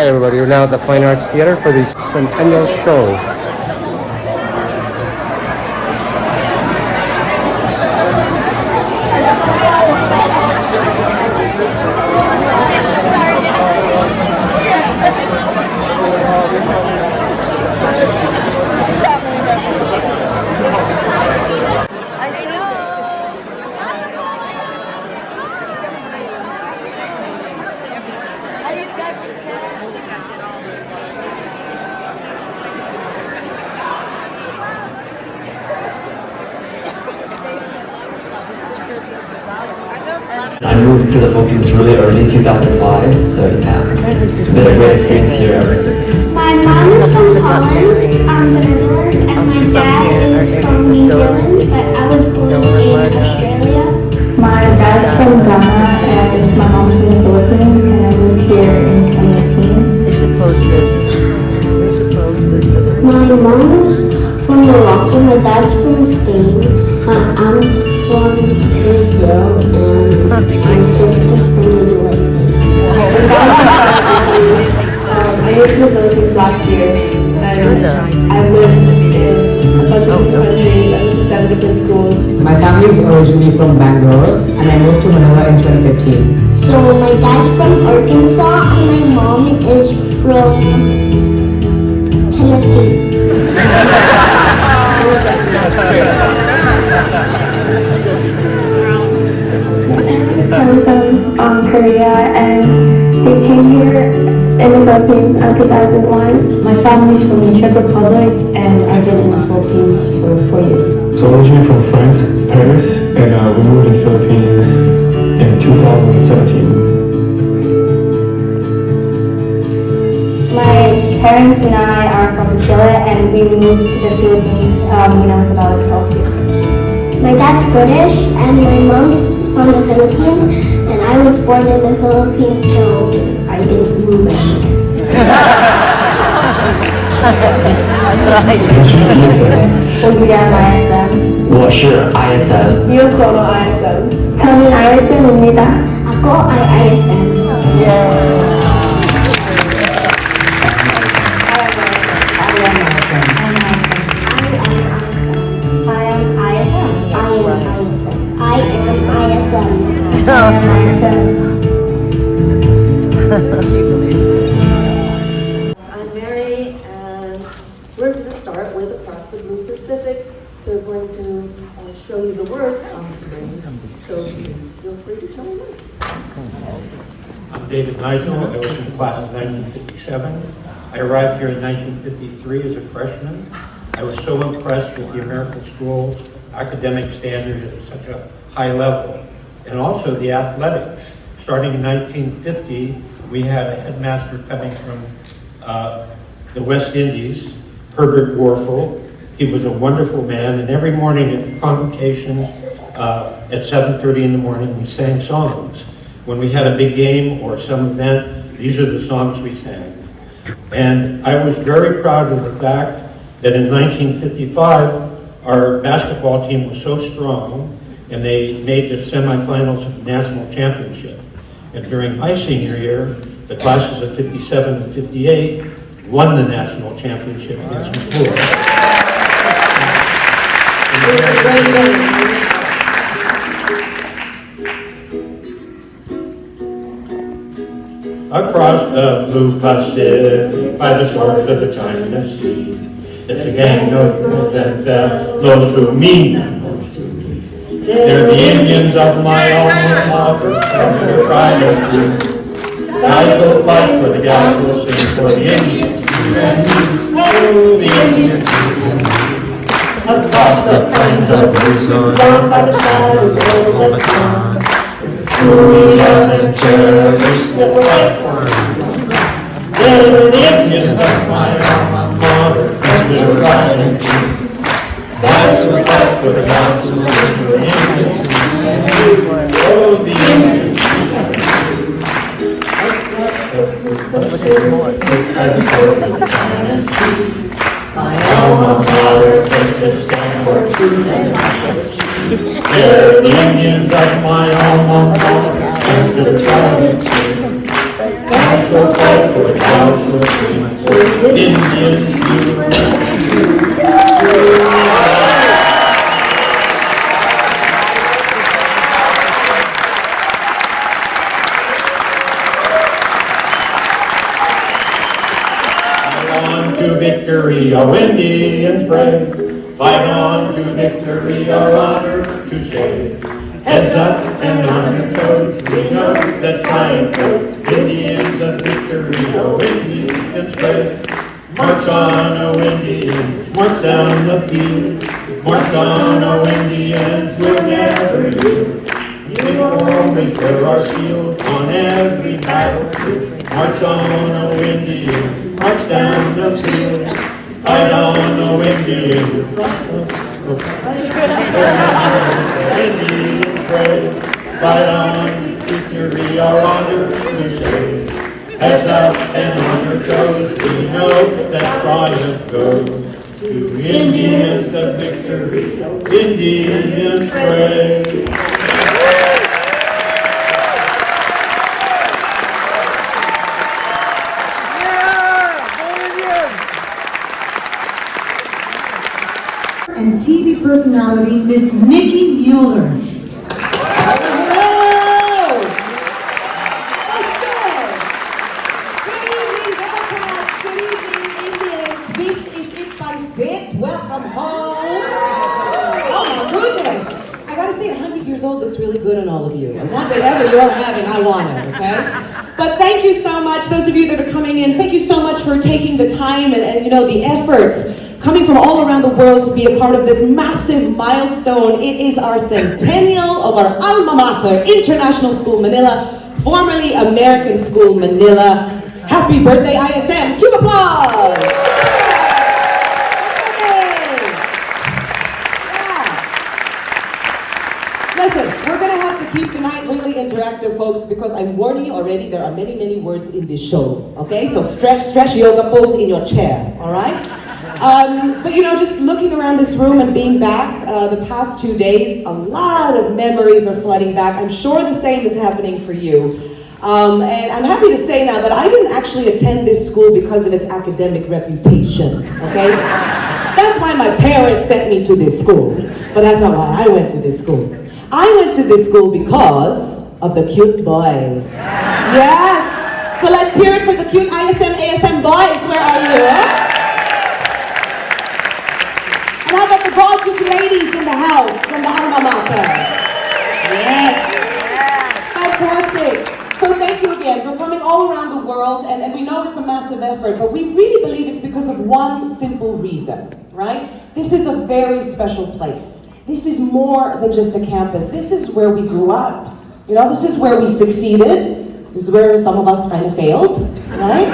everybody. We're now at the Fine Arts Theater for the Centennial Show. I moved to the Philippines really early, 2005, so yeah, it's been a great experience here ever since. My mom is from Holland, the Netherlands, and my dad is from New Zealand, but I was born in Australia. My dad's from Ghana, and my mom's from the Philippines, and I moved here in 2018. They should post this. They should post this. My mom's from Morocco, my dad's from Spain, I'm from Brazil, and my sister's from the USA. I moved to the Philippines last year, and I lived in a bunch of different countries. I went to 7 different schools. My family is originally from Bangalore, and I moved to Manila in 2015. So my dad's from Arkansas, and my mom is from Tennessee. I'm from Korea, and they came here in the Philippines in 2001. My family is from the Czech Republic, and I've been in the Philippines for 4 years. So originally from France, Paris, and we moved to the Philippines in 2017. My parents and I are from Chile, and we moved to the Philippines when I was about 12 years old. My dad's British, and my mom's from the Philippines, and I was born in the Philippines, so I didn't move anywhere. Pagiging ISM. 我是 ISM. Yo solo ISM. 저는 ISM입니다. Ako ay ISM. I'm Mary, and we're going to start with Across the Blue Pacific. They're going to show you the words on the screens, so please feel free to join in. I'm David Nigel. I was in the class of 1957. I arrived here in 1953 as a freshman. I was so impressed with the American school's academic standards at such a high level, and also the athletics. Starting in 1950, we had a headmaster coming from the West Indies, Herbert Warfel. He was a wonderful man, and every morning at convocation at 7:30 in the morning, we sang songs. When we had a big game or some event, these are the songs we sang. And I was very proud of the fact that in 1955, our basketball team was so strong, and they made the semifinals of the national championship. And during my senior year, the classes of 57 and 58 won the national championship against MABUHAY. Across the blue Pacific, by the shores of the China Sea, there's a gang of those who mean the most to me. They're the Indians of my alma mater, from their pride of youth. Guys will fight for the gals will sing for the Indians, you and me. Oh, the Indians, you and me. Across the plains of Luzon, down by the shadows of the dawn, is the school we love and cherish that will fight for you. They're the Indians of my alma mater, from their pride and youth. Guys will fight for the gals who sing for the Indians, you and me. Oh, the Indians, you and me. My alma mater takes a stand for truth and democracy. They're the Indians of my alma mater, against the tribe and king. Cows will fight, for the cows will sing, for the Indians you to victory, our Indians brave. Fight on to victory, our honor to save. Heads up and on your toes, we know that triumph goes. Indians of victory, our Indians brave. March on, O Indians, march down the field. March on, O Indians, we'll never yield. We will always wear our shield on every battlefield. March on, O Indians, march down the field. Fight on, O Indians. Indians brave. Fight on, victory, our honor to save. Heads up and on your toes, we know that triumph goes to Indians of victory. Indians brave. And TV personality, Miss Nikki Muller. Hello! Let's go! Good evening, Democrats. Good evening, Indians. This is it, Pansit. Welcome home. Oh my goodness. I gotta say, 100 years old looks really good on all of you. And whatever you're having, I want it, okay? But thank you so much, those of you that are coming in. Thank you so much for taking the time and you know, the effort. Coming from all around the world to be a part of this massive milestone. It is our centennial of our alma mater, International School Manila, formerly American School Manila. Happy birthday, ISM. Cue applause. Yeah. Listen, we're gonna have to keep tonight really interactive, folks, because I'm warning you already, there are many, many words in this show, okay? So stretch yoga pose in your chair, all right? But you know, just looking around this room and being back the past 2 days, a lot of memories are flooding back. I'm sure the same is happening for you. And I'm happy to say now that I didn't actually attend this school because of its academic reputation, okay? That's why my parents sent me to this school, but that's not why I went to this school. I went to this school because of the cute boys. Yes! So let's hear it for the cute ISM, ASM boys. Where are you? And how about the gorgeous ladies in the house from the alma mater? Yes. Fantastic. So thank you again for coming all around the world, and we know it's a massive effort, but we really believe it's because of one simple reason, right? This is a very special place. This is more than just a campus. This is where we grew up. You know, this is where we succeeded. This is where some of us kind of failed, right?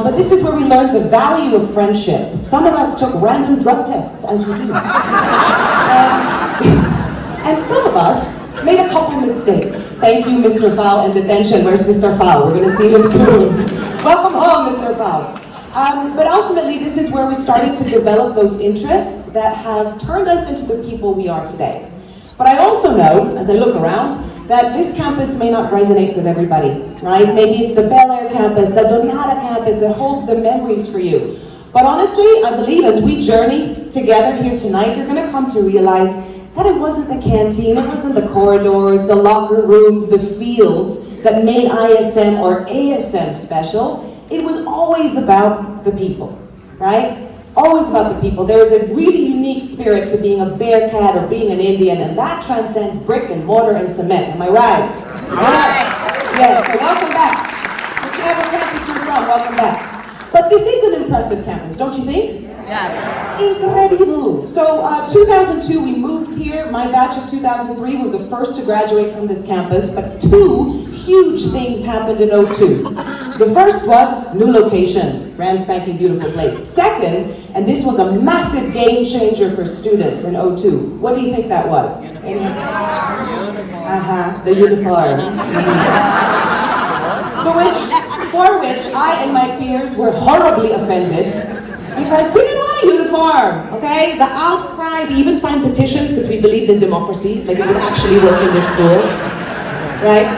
But this is where we learned the value of friendship. Some of us took random drug tests, as we do. And some of us made a couple mistakes. Thank you, Mr. Fowl in detention. Where's Mr. Fowl? We're gonna see him soon. Welcome home, Mr. Fowl. But ultimately, this is where we started to develop those interests that have turned us into the people we are today. But I also know, as I look around, that this campus may not resonate with everybody, right? Maybe it's the Bel Air campus, the Donata campus that holds the memories for you. But honestly, I believe as we journey together here tonight, you're gonna come to realize that it wasn't the canteen, it wasn't the corridors, the locker rooms, the fields that made ISM or ASM special. It was always about the people, right? Always about the people. There is a really unique spirit to being a Bearcat or being an Indian, and that transcends brick and mortar and cement. Am I right? Yes. Yes. So welcome back. Whichever campus you're from, welcome back. But this is an impressive campus, don't you think? Yes. Incredible. So 2002, we moved here. My batch of 2003 were the first to graduate from this campus, but two huge things happened in 02. The first was new location, brand spanking beautiful place. Second, and this was a massive game changer for students in 02. What do you think that was? The uniform. For which I and my peers were horribly offended because we didn't want a uniform, okay? The outcry, we even signed petitions because we believed in democracy, like it would actually work in this school, right?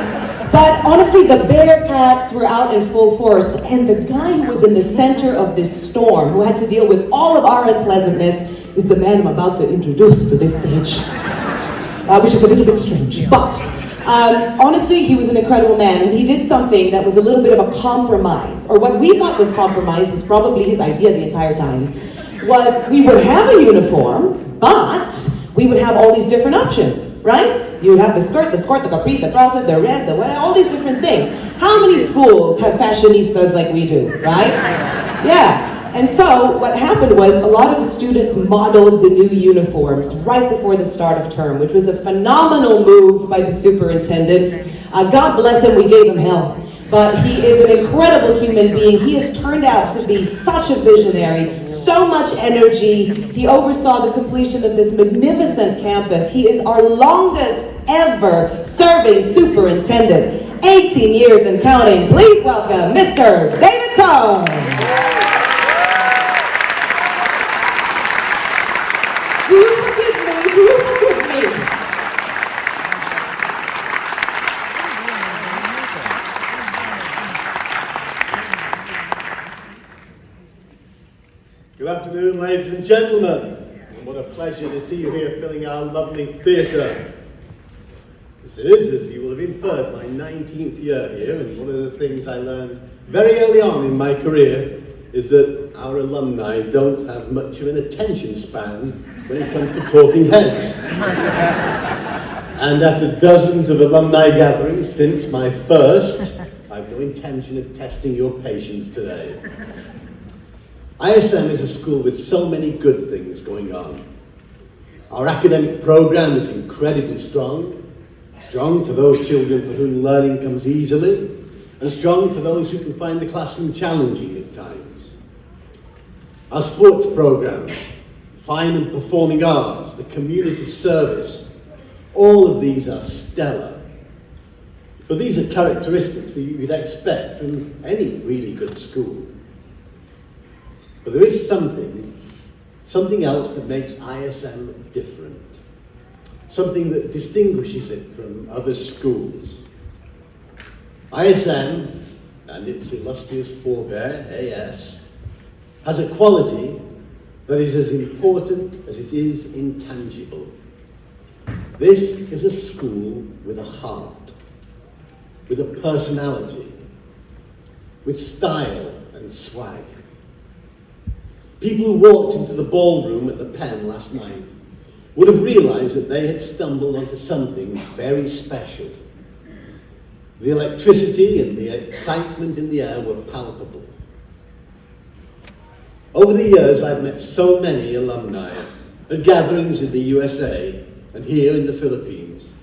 But honestly, the Bearcats were out in full force, and the guy who was in the center of this storm, who had to deal with all of our unpleasantness, is the man I'm about to introduce to this stage, which is a little bit strange. But honestly, he was an incredible man, and he did something that was a little bit of a compromise, or what we thought was compromise was probably his idea the entire time, was we would have a uniform, but we would have all these different options, right? You would have the skirt, the capri, the trouser, the red, the whatever, all these different things. How many schools have fashionistas like we do, right? Yeah. And so what happened was a lot of the students modeled the new uniforms right before the start of term, which was a phenomenal move by the superintendent. God bless him, we gave him hell. But he is an incredible human being. He has turned out to be such a visionary, so much energy. He oversaw the completion of this magnificent campus. He is our longest ever serving superintendent. 18 years and counting. Please welcome Mr. David Tong. Do you forgive me? Do you forgive me? Good afternoon, ladies and gentlemen. And what a pleasure to see you here filling our lovely theatre. This is, as you will have inferred, my 19th year here, and one of the things I learned very early on in my career is that our alumni don't have much of an attention span when it comes to talking heads. And after dozens of alumni gatherings since my first, I've no intention of testing your patience today. ISM is a school with so many good things going on. Our academic program is incredibly strong for those children for whom learning comes easily, and strong for those who can find the classroom challenging at times. Our sports programs, fine and performing arts, the community service, all of these are stellar. But these are characteristics that you'd expect from any really good school. But there is something else that makes ISM different. Something that distinguishes it from other schools. ISM, and its illustrious forebear, AS, has a quality that is as important as it is intangible. This is a school with a heart, with a personality, with style and swag. People who walked into the ballroom at the Pen last night would have realized that they had stumbled onto something very special. The electricity and the excitement in the air were palpable. Over the years, I've met so many alumni at gatherings in the USA and here in the Philippines.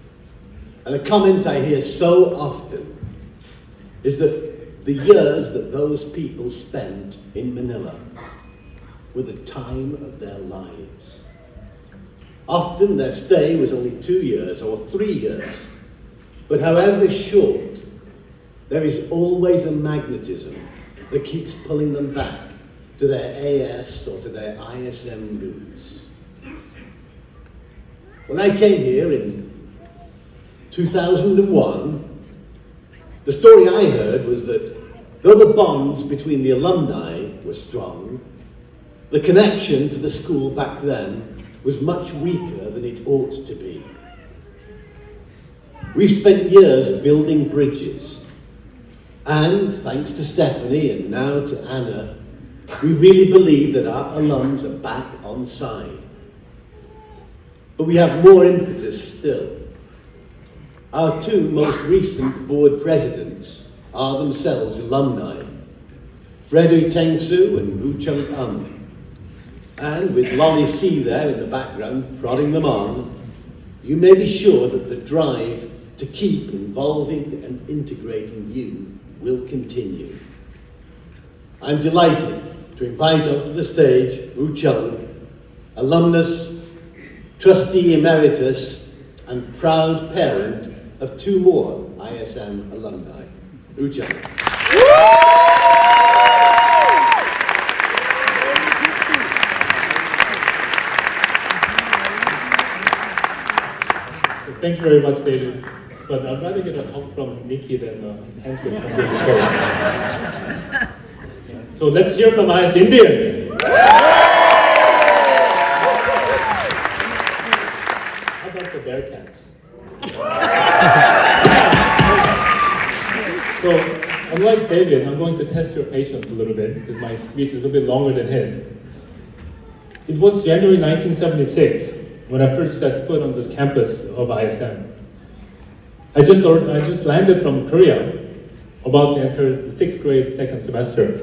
And a comment I hear so often is that the years that those people spent in Manila were the time of their lives. Often their stay was only 2 years or 3 years, but however short, there is always a magnetism that keeps pulling them back to their AS or to their ISM roots. When I came here in 2001, the story I heard was that though the bonds between the alumni were strong, the connection to the school back then was much weaker than it ought to be. We've spent years building bridges, and thanks to Stephanie and now to Anna, we really believe that our alums are back on side. But we have more impetus still. Our two most recent board presidents are themselves alumni, Freddie Tengsu and Wu Chung. And with Lonnie C there in the background prodding them on, you may be sure that the drive to keep involving and integrating you will continue. I'm delighted to invite up to the stage Wu Chung, alumnus, trustee emeritus, and proud parent of 2 more ISM alumni. Wu Chung. Thank you very much, David. but I'd rather get a hug from Nikki than a handshake from David first. So let's hear from IS Indians. How about the Bearcats? So, unlike David, I'm going to test your patience a little bit because my speech is a bit longer than his. It was January 1976 when I first set foot on this campus of ISM. I just landed from Korea, about to enter the 6th grade second semester.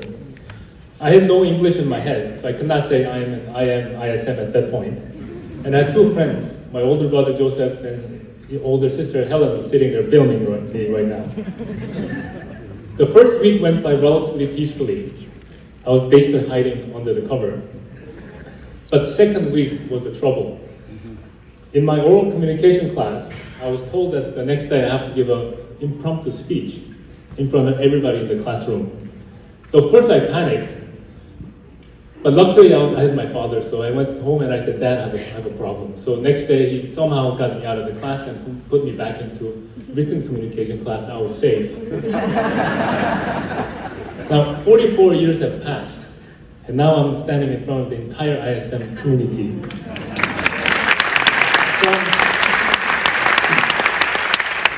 I had no English in my head, so I could not say I am ISM at that point. And I had two friends, my older brother Joseph and the older sister Helen was sitting there filming me right now. The first week went by relatively peacefully. I was basically hiding under the cover. But the second week was the trouble. In my oral communication class, I was told that the next day I have to give an impromptu speech in front of everybody in the classroom. So of course I panicked. But luckily I had my father, so I went home and I said, Dad, I have a problem. So next day he somehow got me out of the class and put me back into written communication class. I was safe. Now 44 years have passed, and now I'm standing in front of the entire ISM community.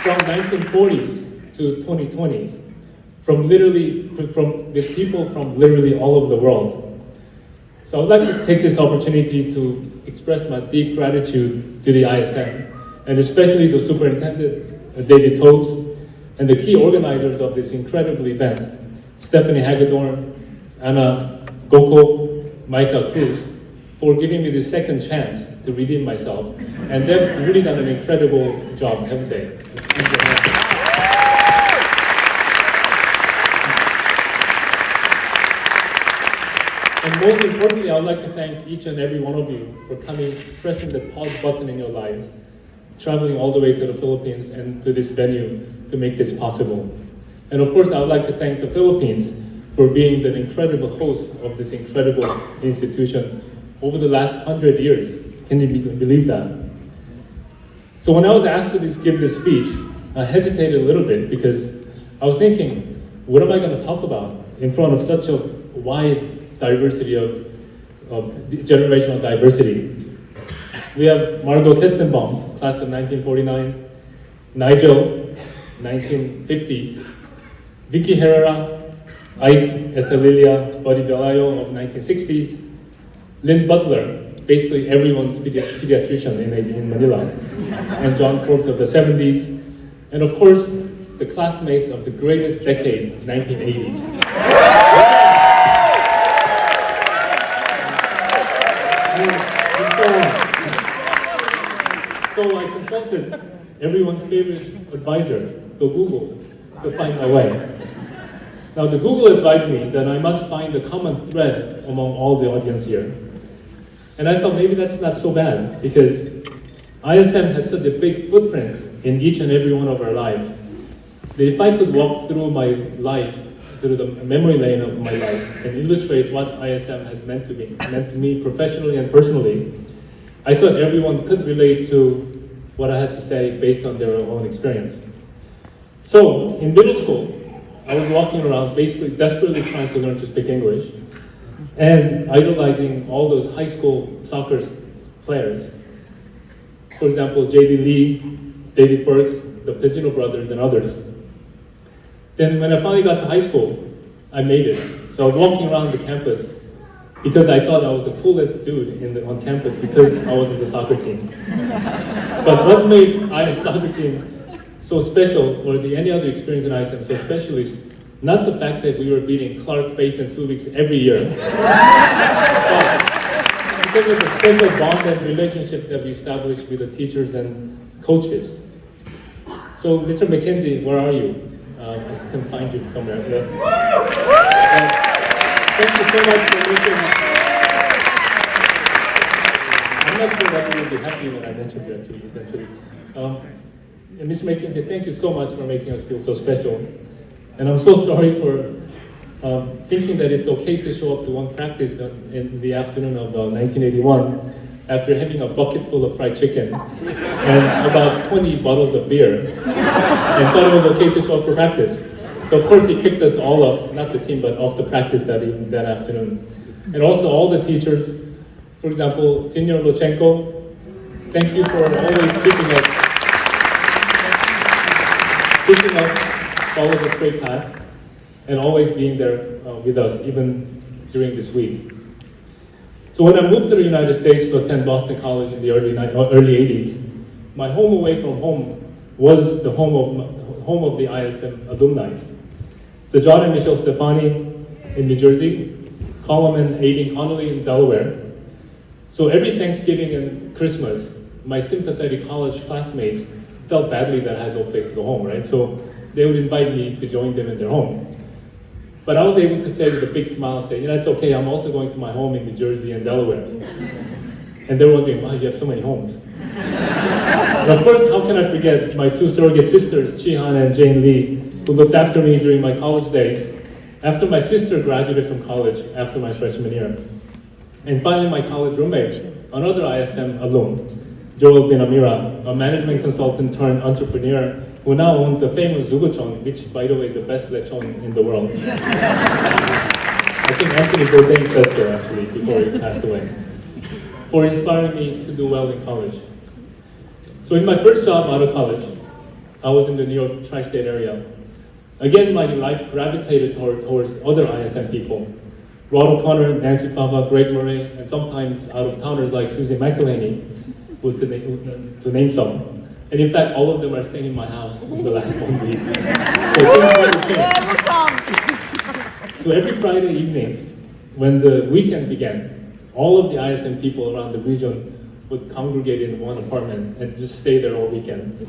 From 1940s to 2020s, with people from literally all over the world. So I would like to take this opportunity to express my deep gratitude to the ISM, and especially the Superintendent, David Toes, and the key organizers of this incredible event, Stephanie Hagedorn, Anna Goko, Micah Cruz, for giving me this second chance to redeem myself. And they've really done an incredible job, haven't they? And most importantly, I would like to thank each and every one of you for coming, pressing the pause button in your lives, traveling all the way to the Philippines and to this venue to make this possible. And of course, I would like to thank the Philippines for being the incredible host of this incredible institution over the last 100 years. Can you believe that? So when I was asked to give this speech, I hesitated a little bit because I was thinking, what am I going to talk about in front of such a wide diversity of generational diversity? We have Margot Kestenbaum, class of 1949, Nigel, 1950s, Vicky Herrera, Ike Estelilia Buddy Delayo of 1960s, Lynn Butler, basically everyone's pediatrician in Manila, and John Forbes of the 70s, and of course, the classmates of the greatest decade, 1980s. So I consulted everyone's favorite advisor, the Google, to find my way. Now the Google advised me that I must find a common thread among all the audience here. And I thought maybe that's not so bad, because ISM had such a big footprint in each and every one of our lives, that if I could walk through my life, through the memory lane of my life, and illustrate what ISM has meant to me professionally and personally, I thought everyone could relate to what I had to say based on their own experience. So, in middle school, I was walking around basically desperately trying to learn to speak English and idolizing all those high school soccer players. For example, J.D. Lee, David Burks, the Faustino brothers, and others. Then when I finally got to high school, I made it. So I was walking around the campus because I thought I was the coolest dude on campus because I was in the soccer team. But what made IS soccer team so special, or any other experience in ISM so special, is not the fact that we were beating Clark, Faith, and Sulix every year, but because of the special bond and relationship that we established with the teachers and coaches. So, Mr. McKenzie, where are you? I can find you somewhere. Yeah. Thank you so much for making. I'm not sure that you will be happy when I mentioned that to you eventually. And Ms. McKenzie, thank you so much for making us feel so special. And I'm so sorry for thinking that it's okay to show up to one practice in the afternoon of 1981. after having a bucket full of fried chicken and about 20 bottles of beer, and thought it was okay to show up for practice. So of course he kicked us all off, not the team, but off the practice that afternoon. And also all the teachers, for example, Senior Lochenko, thank you for always keeping us follow the straight path, and always being there with us, even during this week. So when I moved to the United States to attend Boston College in the early 80s, my home away from home was the home of the ISM alumni. So John and Michelle Stefani in New Jersey, Colum and Aiden Connolly in Delaware. So every Thanksgiving and Christmas, my sympathetic college classmates felt badly that I had no place to go home, right? So they would invite me to join them in their home. But I was able to say with a big smile, say, it's okay, I'm also going to my home in New Jersey and Delaware. And they were wondering, wow, you have so many homes. And of course, how can I forget my two surrogate sisters, Chihan and Jane Lee, who looked after me during my college days, after my sister graduated from college after my freshman year. And finally, my college roommate, another ISM alum, Joel Pinamira, a management consultant turned entrepreneur who now owns the famous Zugochon, which, by the way, is the best lechon in the world. I think Anthony Bourdain said so, actually, before he passed away, for inspiring me to do well in college. So in my first job out of college, I was in the New York tri-state area. Again, my life gravitated towards other ISM people. Rod O'Connor, Nancy Fava, Greg Murray, and sometimes out-of-towners like Susie McElhaney, to name some. And in fact, all of them are staying in my house in the last 1 week. So every Friday evenings, when the weekend began, all of the ISM people around the region would congregate in one apartment and just stay there all weekend.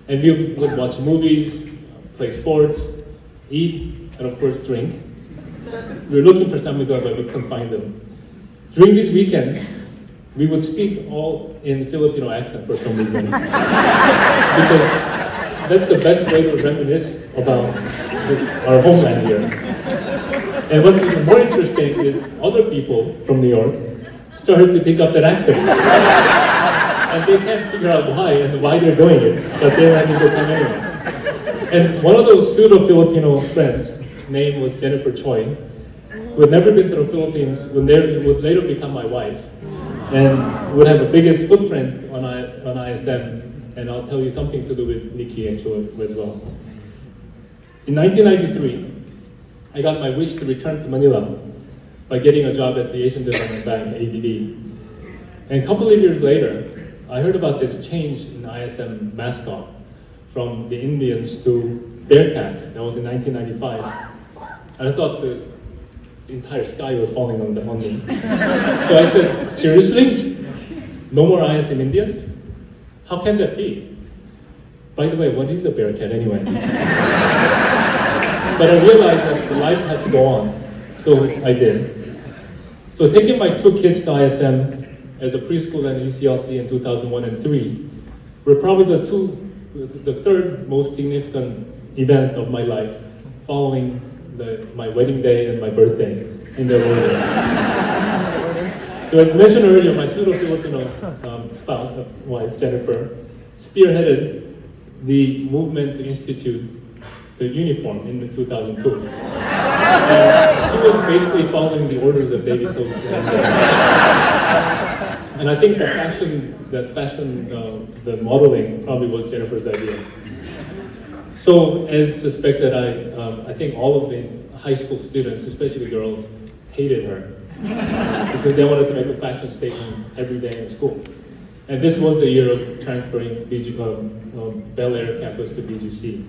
And we would watch movies, play sports, eat, and of course drink. We were looking for something to do, but we couldn't find them. During these weekends, we would speak all in Filipino accent for some reason. Because that's the best way to reminisce about our homeland here. And what's even more interesting is other people from New York started to pick up that accent. And they can't figure out why and why they're doing it, but they're having a good time anyway. And one of those pseudo-Filipino friends, name was Jennifer Choi, who had never been to the Philippines, would later become my wife, and would have the biggest footprint on ISM, and I'll tell you something to do with Nikki actually as well. In 1993, I got my wish to return to Manila by getting a job at the Asian Development Bank, ADB. And a couple of years later, I heard about this change in ISM mascot from the Indians to Bearcats. That was in 1995. And I thought the entire sky was falling on me. So I said, seriously? No more ISM Indians? How can that be? By the way, what is a Bearcat anyway? But I realized that the life had to go on, so I did. So taking my two kids to ISM as a preschool and ECLC in 2001 and 2003 were probably the third most significant event of my life, following my wedding day and my birthday in the order. So as mentioned earlier, my pseudo-Filipino wife, Jennifer, spearheaded the movement to institute the uniform in 2002. She was basically following the orders of David Toast. And I think the modeling probably was Jennifer's idea. So as suspected, I think all of the high school students, especially girls, hated her because they wanted to make a fashion statement every day in school. And this was the year of transferring Bel Air campus to BGC.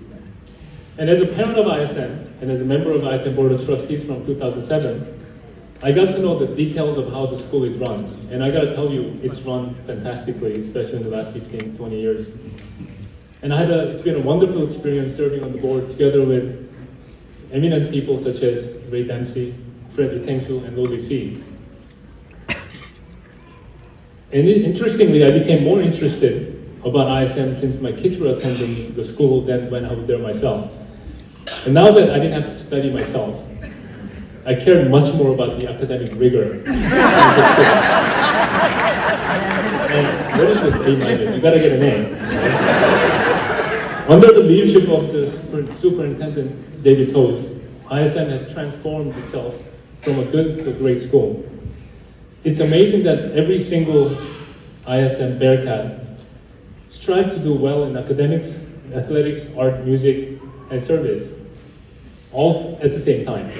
And as a parent of ISM and as a member of ISM Board of Trustees from 2007, I got to know the details of how the school is run. And I gotta tell you, it's run fantastically, especially in the last 15, 20 years. And it's been a wonderful experience serving on the board together with eminent people such as Ray Dempsey, Frederick Tengshu, and Loli C. And interestingly, I became more interested about ISM since my kids were attending the school than when I was there myself. And now that I didn't have to study myself, I cared much more about the academic rigor of the school. What is this A minus? You gotta get an A. Under the leadership of the Superintendent David Toes, ISM has transformed itself from a good to a great school. It's amazing that every single ISM Bearcat strive to do well in academics, athletics, art, music, and service, all at the same time.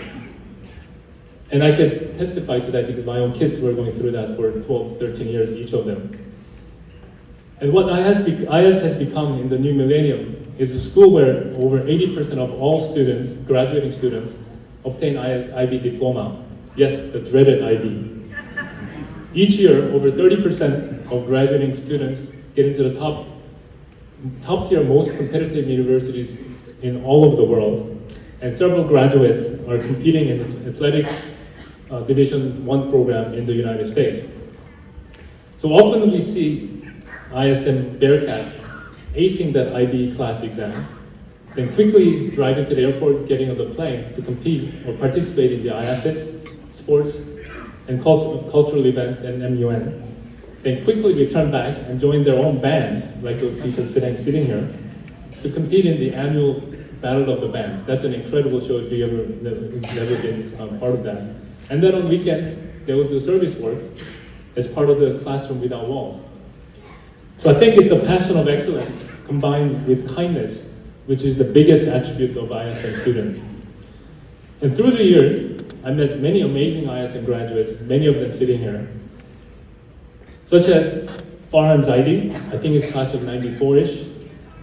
And I can testify to that because my own kids were going through that for 12, 13 years, each of them. And what IS has become in the new millennium is a school where over 80% of all students, graduating students, obtain IB diploma. Yes, the dreaded IB. Each year, over 30% of graduating students get into the top tier, most competitive universities in all over the world. And several graduates are competing in the athletics Division I program in the United States. So often we see ISM Bearcats acing that IB class exam, then quickly driving to the airport, getting on the plane to compete or participate in the ISS, sports, and cultural events and MUN. Then quickly return back and join their own band, like those people sitting here, to compete in the annual Battle of the Bands. That's an incredible show if you've never been part of that. And then on weekends, they will do service work as part of the Classroom Without Walls. So I think it's a passion of excellence combined with kindness, which is the biggest attribute of ISM students. And through the years, I met many amazing ISM graduates, many of them sitting here, such as Farhan Zaidi, I think he's class of 94-ish,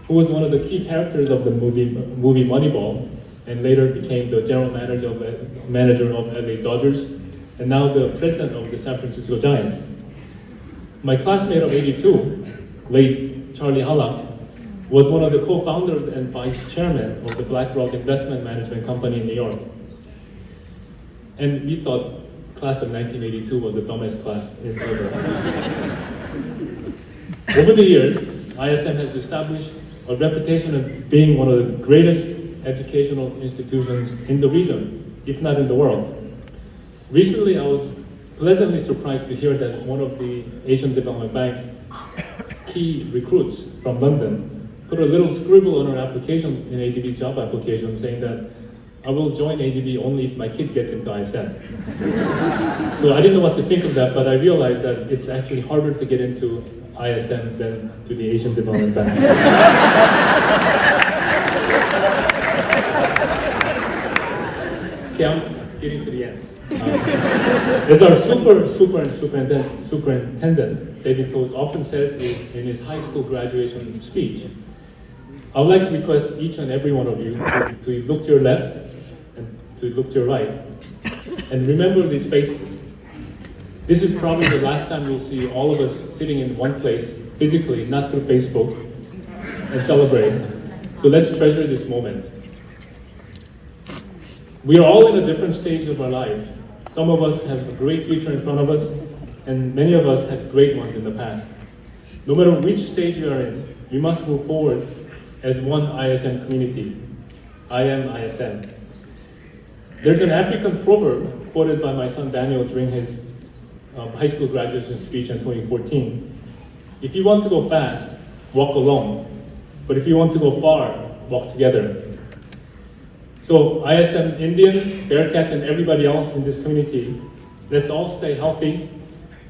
who was one of the key characters of the movie Moneyball, and later became the general manager of LA Dodgers, and now the president of the San Francisco Giants. My classmate of 82, late Charlie Halak, was one of the co-founders and vice chairman of the BlackRock Investment Management Company in New York. And we thought class of 1982 was the dumbest class in ever. Over the years, ISM has established a reputation of being one of the greatest educational institutions in the region, if not in the world. Recently, I was pleasantly surprised to hear that one of the Asian Development Bank's key recruits from London put a little scribble on her application in ADB's job application saying that I will join ADB only if my kid gets into ISM. So I didn't know what to think of that, but I realized that it's actually harder to get into ISM than to the Asian Development Bank. Okay, I'm getting to the end. As our superintendent, David Toes often says in his high school graduation speech, I would like to request each and every one of you to look to your left and to look to your right, and remember these faces. This is probably the last time you'll see all of us sitting in one place, physically, not through Facebook, and celebrate. So let's treasure this moment. We are all in a different stage of our lives. Some of us have a great future in front of us, and many of us had great ones in the past. No matter which stage you are in, we must move forward as one ISM community. I am ISM. There's an African proverb quoted by my son Daniel during his high school graduation speech in 2014. If you want to go fast, walk alone. But if you want to go far, walk together. So ISM Indians, Bearcats, and everybody else in this community, let's all stay healthy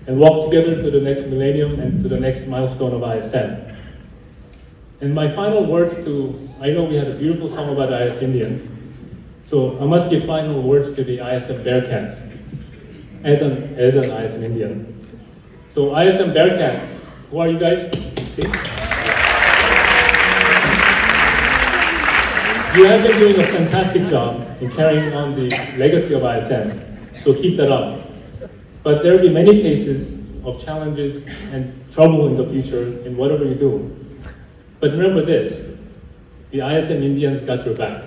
and walk together to the next millennium and to the next milestone of ISM. And my final words I know we had a beautiful song about IS Indians, so I must give final words to the ISM Bearcats as an ISM Indian. So ISM Bearcats, who are you guys? See? You have been doing a fantastic job in carrying on the legacy of ISM, so keep that up. But there will be many cases of challenges and trouble in the future in whatever you do. But remember this, the ISM Indians got your back.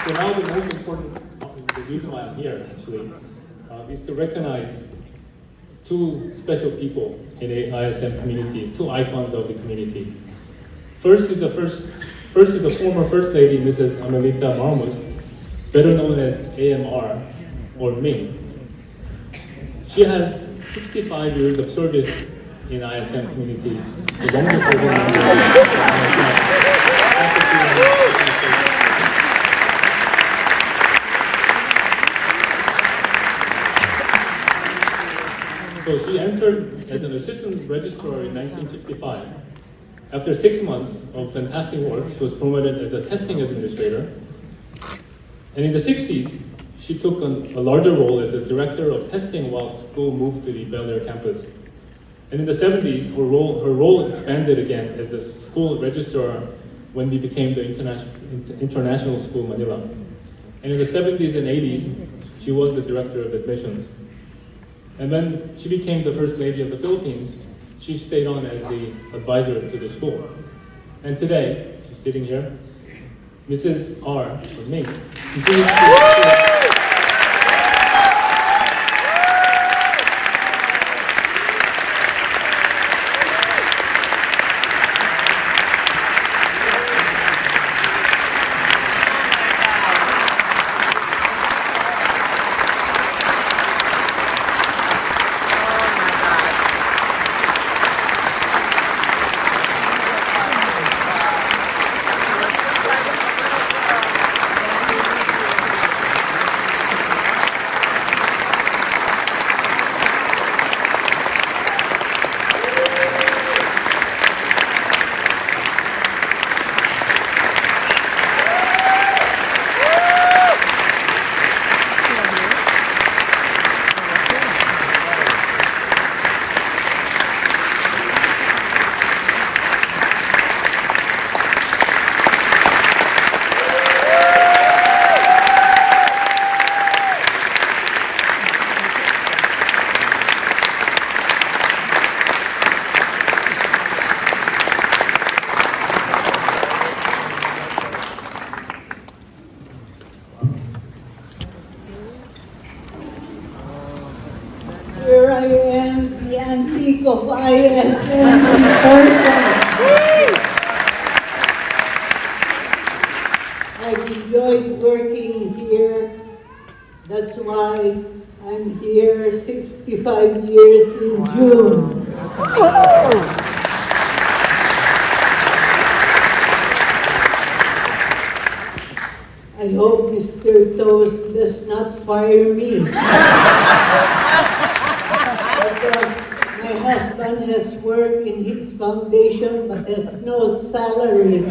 So now the most important, the reason why I'm here actually, is to recognize two special people in the ISM community, two icons of the community. First is the first First is the former First Lady, Mrs. Amelia Marmos, better known as AMR, or Ming. She has 65 years of service in ISM community, the longest serving member of So she entered as an assistant registrar in 1955. After 6 months of fantastic work, she was promoted as a testing administrator. And in the 60s, she took on a larger role as a director of testing while school moved to the Bel Air campus. And in the 70s, her role expanded again as the school registrar when we became the International School Manila. And in the 70s and 80s, she was the director of admissions. And when she became the First Lady of the Philippines, she stayed on as the advisor to the school. And today, she's sitting here, Mrs. R, or Ming, continues to Here I am, the antique of ISM in person. I've enjoyed working here. That's why I'm here 65 years in June. I hope Mr. Toast does not fire me. Because my husband has worked in his foundation but has no salary.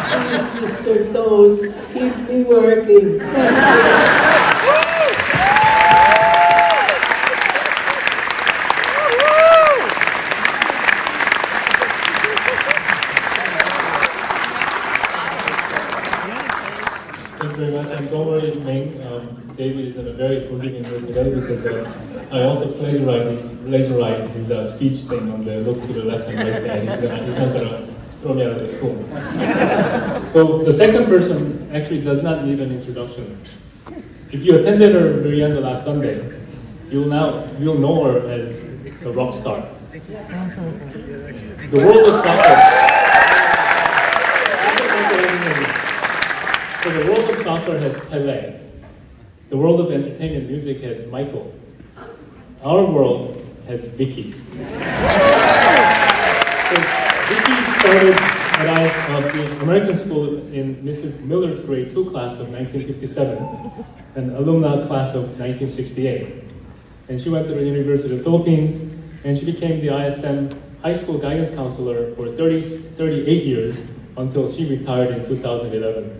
Please, Mr. Toast, keep me working. Thank you very much, and don't worry, Ming. David is in a very forgiving mood today because I also plagiarized his speech thing on the look to the left and right there. He's not going to throw me out of the school. So the second person actually does not need an introduction. If you attended her Merienda last Sunday, you'll know her as a rock star. The world of soccer. So the world of soccer has Pele. The world of entertainment music has Michael. Our world has Vicky. So Vicky started at the American school in Mrs. Miller's grade 2 class of 1957, an alumni class of 1968. And she went to the University of the Philippines, and she became the ISM high school guidance counselor for 38 years until she retired in 2011.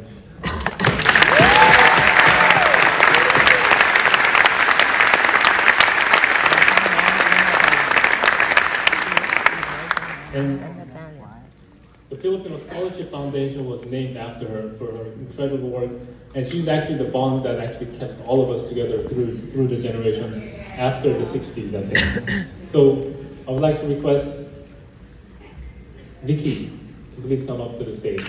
And the Filipino Scholarship Foundation was named after her for her incredible work, and she's actually the bond that actually kept all of us together through the generations after the 60s, I think. So I would like to request Vicky to please come up to the stage.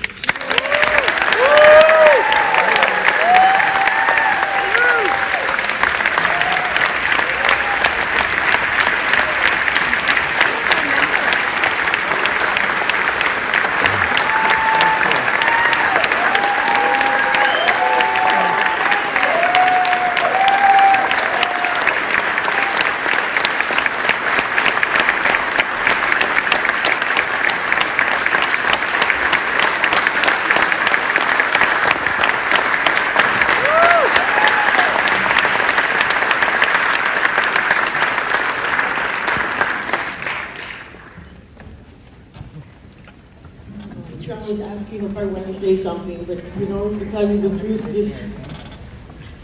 asking if I want to say something, but you know, to tell you the truth,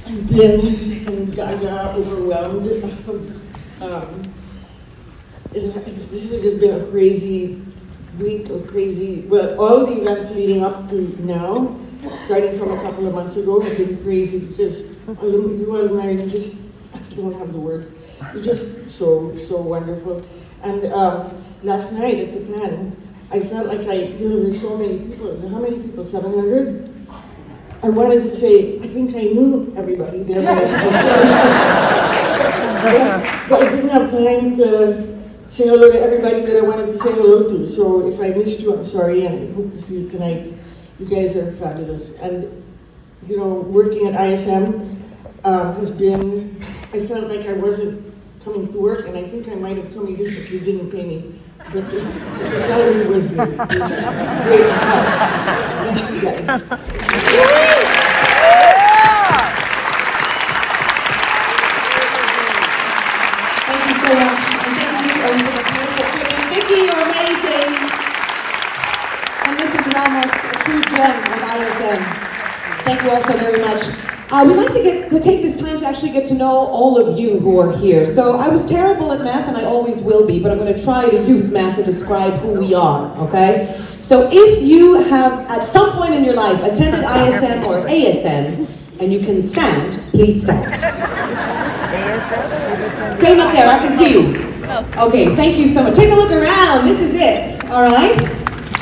I've been in Gaga overwhelmed. This has just been a crazy week of well, all the events leading up to now, starting from a couple of months ago, have been crazy because you all married, just, I don't have the words. You're just so wonderful. And last night at the Pan, I felt like there's so many people. How many people? 700? I wanted to say, I think I knew everybody there. But I didn't have time to say hello to everybody that I wanted to say hello to. So if I missed you, I'm sorry, and I hope to see you tonight. You guys are fabulous. And, you know, working at ISM has been, I felt like I wasn't coming to work, and I think I might have come here if you didn't pay me. But the salary was good. It was great. Thank you guys. Thank you so much. And thank you for the beautiful tribute. Vicky, you're amazing. And Mrs. Ramos, a true gem of ISM. Thank you all so very much. We'd like to take this time to actually get to know all of you who are here. So I was terrible at math, and I always will be, but I'm going to try to use math to describe who we are, okay? So if you have, at some point in your life, attended ISM or ASM, and you can stand, please stand. Same up there, I can see you. Okay, thank you so much. Take a look around, this is it, all right?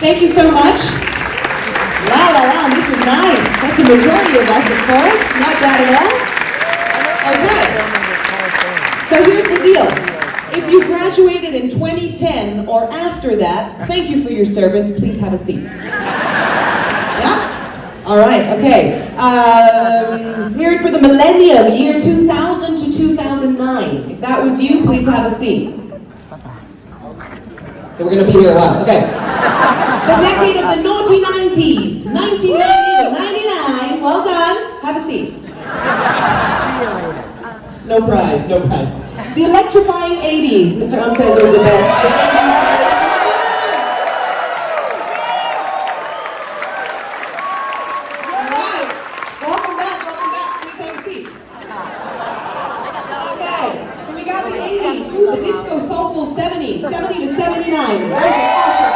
Thank you so much. La la la, this is nice. That's a majority of us, of course. Not bad at all. Okay. So here's the deal. If you graduated in 2010 or after that, thank you for your service. Please have a seat. Yeah? All right, okay. Here for the millennium, year 2000 to 2009. If that was you, please have a seat. Okay, we're going to be here a while. Okay. The decade of the naughty 90s, 1990 to 99. Well done. Have a seat. No prize, no prize. The electrifying 80s. Mr. says it was the best. All right. Welcome back. Please have a seat. Okay, so we got the 80s, the disco soulful 70s, 70 to 79. Awesome.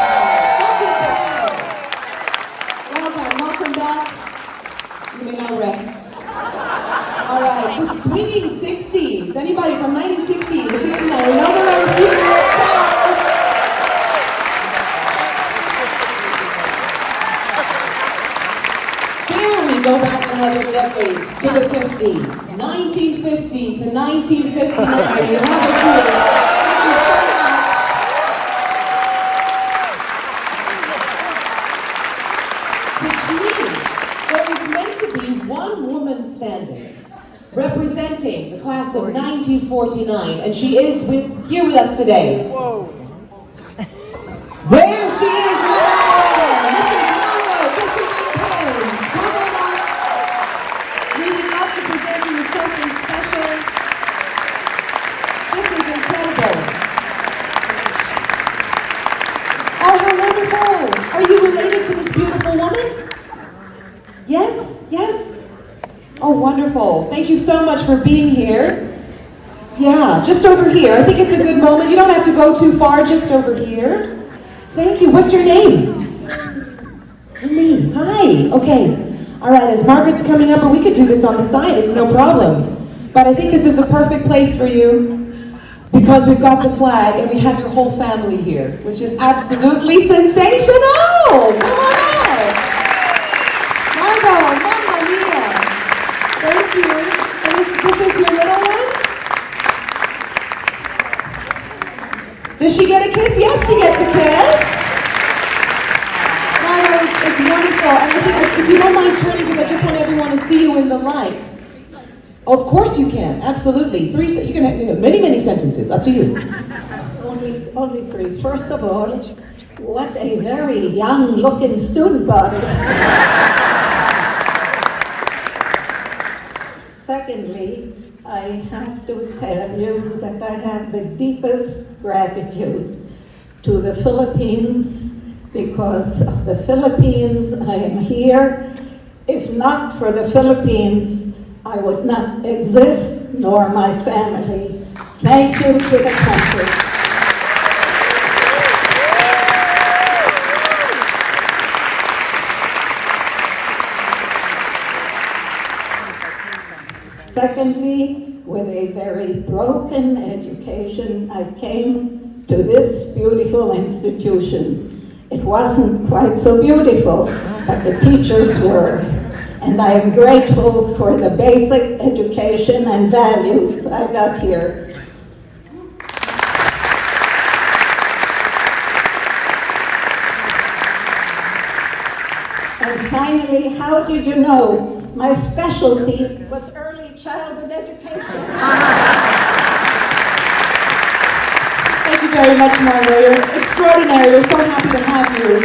Welcome back. You may now rest. All right, the swinging 60s. Anybody from 1960 to 69? Another round of people. Dare we go back another decade to the 50s? 1950 to 1959. You have a clue. Standing, representing the class of 1949, and she is here with us today. Whoa! There she is with us! Mrs. Marmos, come on up. We would love to present you with something special. This is incredible. Oh, how wonderful! Are you related to this beautiful woman? Yes? Yes? Oh, wonderful. Thank you so much for being here. Yeah, just over here. I think it's a good moment. You don't have to go too far, just over here. Thank you. What's your name? Me. Hi. Okay. All right, as Margaret's coming up, or we could do this on the side. It's no problem. But I think this is a perfect place for you because we've got the flag and we have your whole family here, which is absolutely sensational. Come on out. Margot, Mamma Mia. Thank you. And this is your little one? Does she get a kiss? Yes, she gets a kiss. Margo, it's wonderful. And I think, if you don't mind turning, because I just want everyone to see you in the light. Of course you can. Absolutely. You can have many, many sentences. Up to you. Only three. First of all, what a very young-looking student body. Secondly, I have to tell you that I have the deepest gratitude to the Philippines Because of the Philippines, I am here. If not for the Philippines, I would not exist, nor my family. Thank you to the country. Secondly, with a very broken education, I came to this beautiful institution. It wasn't quite so beautiful, but the teachers were. And I am grateful for the basic education and values I got here. And finally, how did you know? My specialty was early childhood education. Thank you very much, Marlo. You're extraordinary. We're so happy to have you.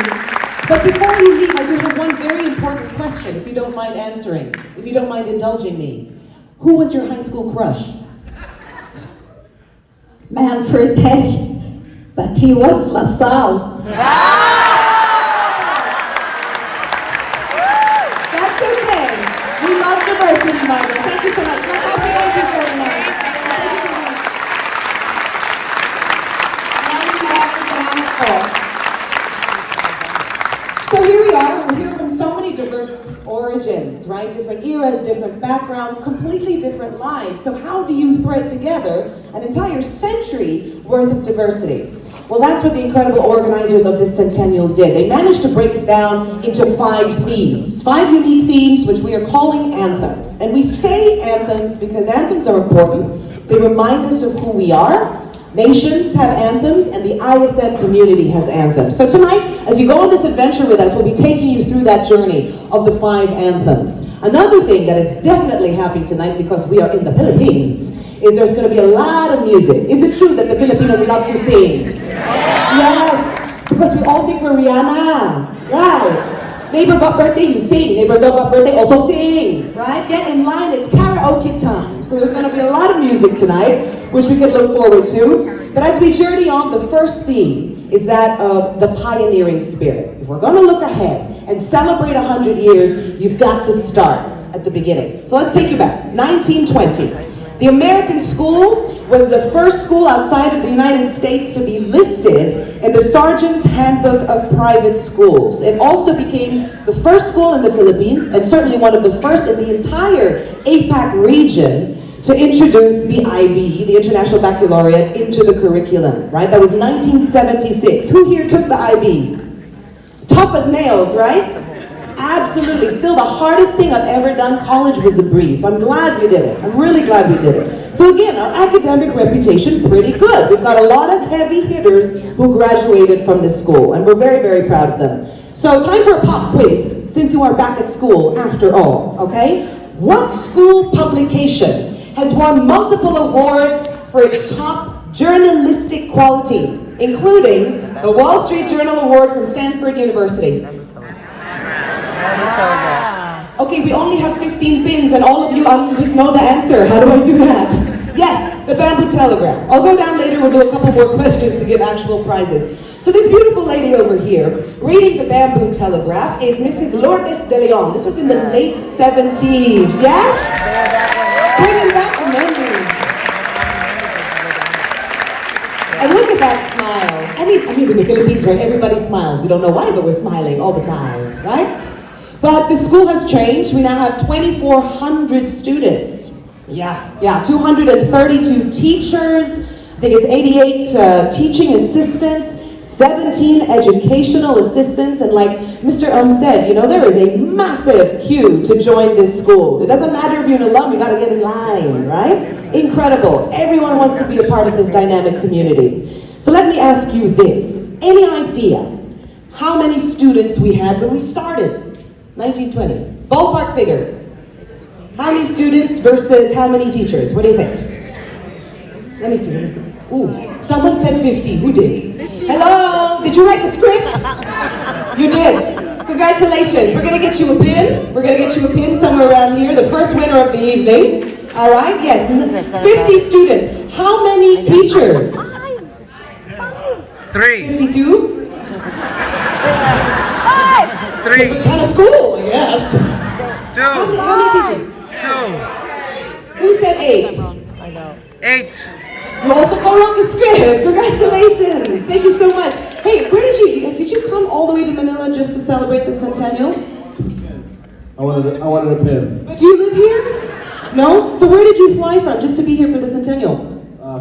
But before you leave, I do have one very important question, if you don't mind answering, if you don't mind indulging me. Who was your high school crush? Manfred Hecht, but he was LaSalle. That's okay. We love diversity, Marlo. Thank you so much. Now, pass it on to you very much. Thank you so much. Now we have the down call. So here we are, we're here from so many diverse origins, right? Different eras, different backgrounds, completely different lives. So how do you thread together an entire century worth of diversity? Well, that's what the incredible organizers of this Centennial did. They managed to break it down into 5 themes, 5 unique themes, which we are calling anthems. And we say anthems because anthems are important. They remind us of who we are. Nations have anthems, and the ISM community has anthems. So tonight, as you go on this adventure with us, we'll be taking you through that journey of the 5 anthems. Another thing that is definitely happening tonight, because we are in the Philippines, is there's going to be a lot of music. Is it true that the Filipinos love to sing? Yes, because we all think we're Rihanna, right? Neighbor got birthday, you sing. Neighbors don't got birthday, also sing, right? Get in line, it's karaoke time. So there's going to be a lot of music tonight, which we can look forward to. But as we journey on, the first theme is that of the pioneering spirit. If we're going to look ahead and celebrate 100 years, you've got to start at the beginning. So let's take you back, 1920. The American school was the first school outside of the United States to be listed in the Sergeant's Handbook of Private Schools. It also became the first school in the Philippines, and certainly one of the first in the entire APAC region, to introduce the IB, the International Baccalaureate, into the curriculum, right? That was 1976. Who here took the IB? Tough as nails, right? Absolutely. Still the hardest thing I've ever done. College was a breeze. I'm glad we did it. I'm really glad we did it. So again, our academic reputation, pretty good. We've got a lot of heavy hitters who graduated from this school, and we're very, very proud of them. So time for a pop quiz, since you are back at school after all, okay? What school publication has won multiple awards for its top journalistic quality, including the Wall Street Journal Award from Stanford University? Okay, we only have 15 pins, and all of you just know the answer. How do I do that? Yes, the Bamboo Telegraph. I'll go down later, we'll do a couple more questions to give actual prizes. So this beautiful lady over here, reading the Bamboo Telegraph, is Mrs. Lourdes de Leon. This was in the late 70s, yes? Bringing back the memories. And look at that smile. I mean, in the Philippines, right, everybody smiles. We don't know why, but we're smiling all the time, right? But the school has changed. We now have 2,400 students. Yeah, 232 teachers. I think it's 88 teaching assistants, 17 educational assistants, and like Mr. Said, you know, there is a massive queue to join this school. It doesn't matter if you're an alum, you gotta get in line, right? Incredible. Everyone wants to be a part of this dynamic community. So let me ask you this. Any idea how many students we had when we started? 1920. Ballpark figure. How many students versus how many teachers? What do you think? Let me see. Ooh, someone said 50. Who did? Hello? Did you write the script? You did. Congratulations. We're going to get you a pin. We're going to get you a pin somewhere around here. The first winner of the evening. All right? Yes. 50 students. How many teachers? 3. 52? 3. Different kind of school, I guess. 2. How many teachers? 2. Who said 8? 8. You also go on the script. Congratulations. Thank you so much. Hey, where did you come all the way to Manila just to celebrate the Centennial? I wanted a pin. But do you live here? No? So where did you fly from just to be here for the Centennial?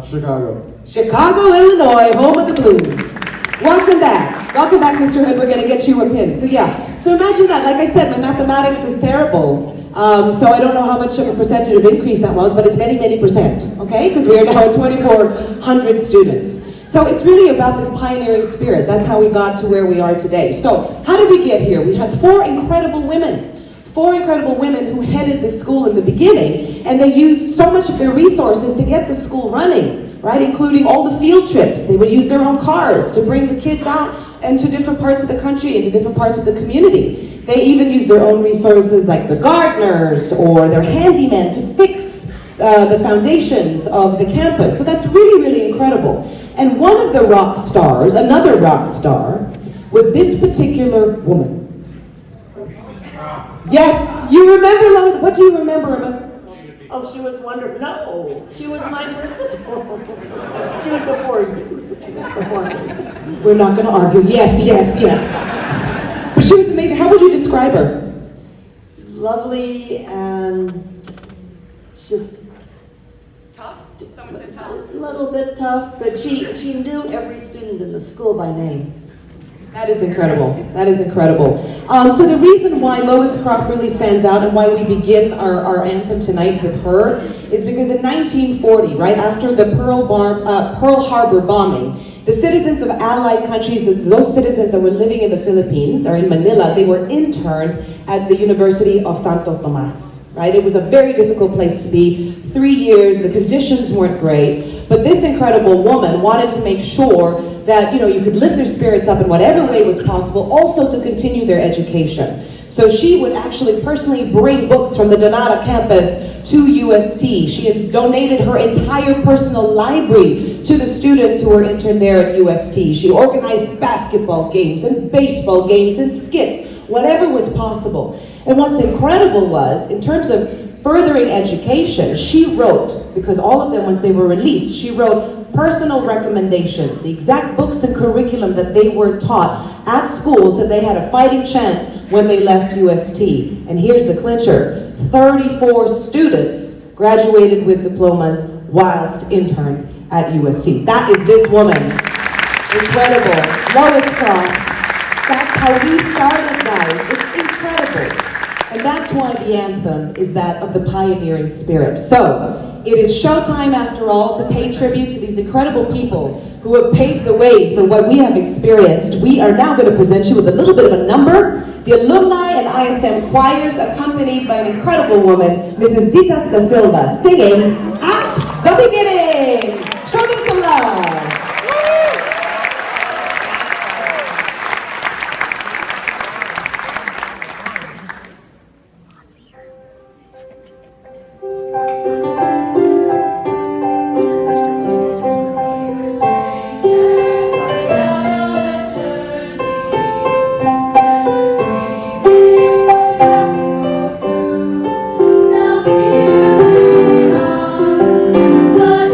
Chicago. Chicago, Illinois, home of the blues. Welcome back. Welcome back, Mr. Hood. We're going to get you a pin. So yeah, so imagine that. Like I said, my mathematics is terrible. So I don't know how much of a percentage of increase that was, but it's many, many percent, okay? Because we are now at 2,400 students. So it's really about this pioneering spirit. That's how we got to where we are today. So how did we get here? We had 4 incredible women. 4 incredible women who headed the school in the beginning, and they used so much of their resources to get the school running, right? Including all the field trips. They would use their own cars to bring the kids out into different parts of the country, into different parts of the community. They even used their own resources like their gardeners or their handymen to fix the foundations of the campus. So that's really, really incredible. And one of the rock stars, another rock star, was this particular woman. Yes, you remember, Lois? What do you remember about? Oh, she was wonderful. No, she was my principal. She was before you. She was before me. We're not going to argue. Yes, yes, yes. But she was amazing. How would you describe her? Lovely and just Tough? Someone said tough. a little bit tough, but she knew every student in the school by name. That is incredible. That is incredible. So the reason why Lois Croft really stands out and why we begin our anthem tonight with her is because in 1940, right after the Pearl Harbor bombing, the citizens of allied countries, those citizens that were living in the Philippines or in Manila, they were interned at the University of Santo Tomas, right? It was a very difficult place to be. 3 years, the conditions weren't great, but this incredible woman wanted to make sure that you could lift their spirits up in whatever way was possible, also to continue their education. So she would actually personally bring books from the Donata campus to UST. She had donated her entire personal library to the students who were interned there at UST. She organized basketball games and baseball games and skits, whatever was possible. And what's incredible was, in terms of furthering education, she wrote, because all of them, once they were released, she wrote personal recommendations, the exact books and curriculum that they were taught at school so they had a fighting chance when they left UST. And here's the clincher. 34 students graduated with diplomas whilst interned at UST. That is this woman. Incredible. Lois Croft. That's how we started, guys. It's incredible. And that's why the anthem is that of the pioneering spirit. So, it is showtime after all to pay tribute to these incredible people who have paved the way for what we have experienced. We are now going to present you with a little bit of a number. The alumni and ISM choirs accompanied by an incredible woman, Mrs. Ditas da Silva, singing At the Beginning. Show them some love. Sun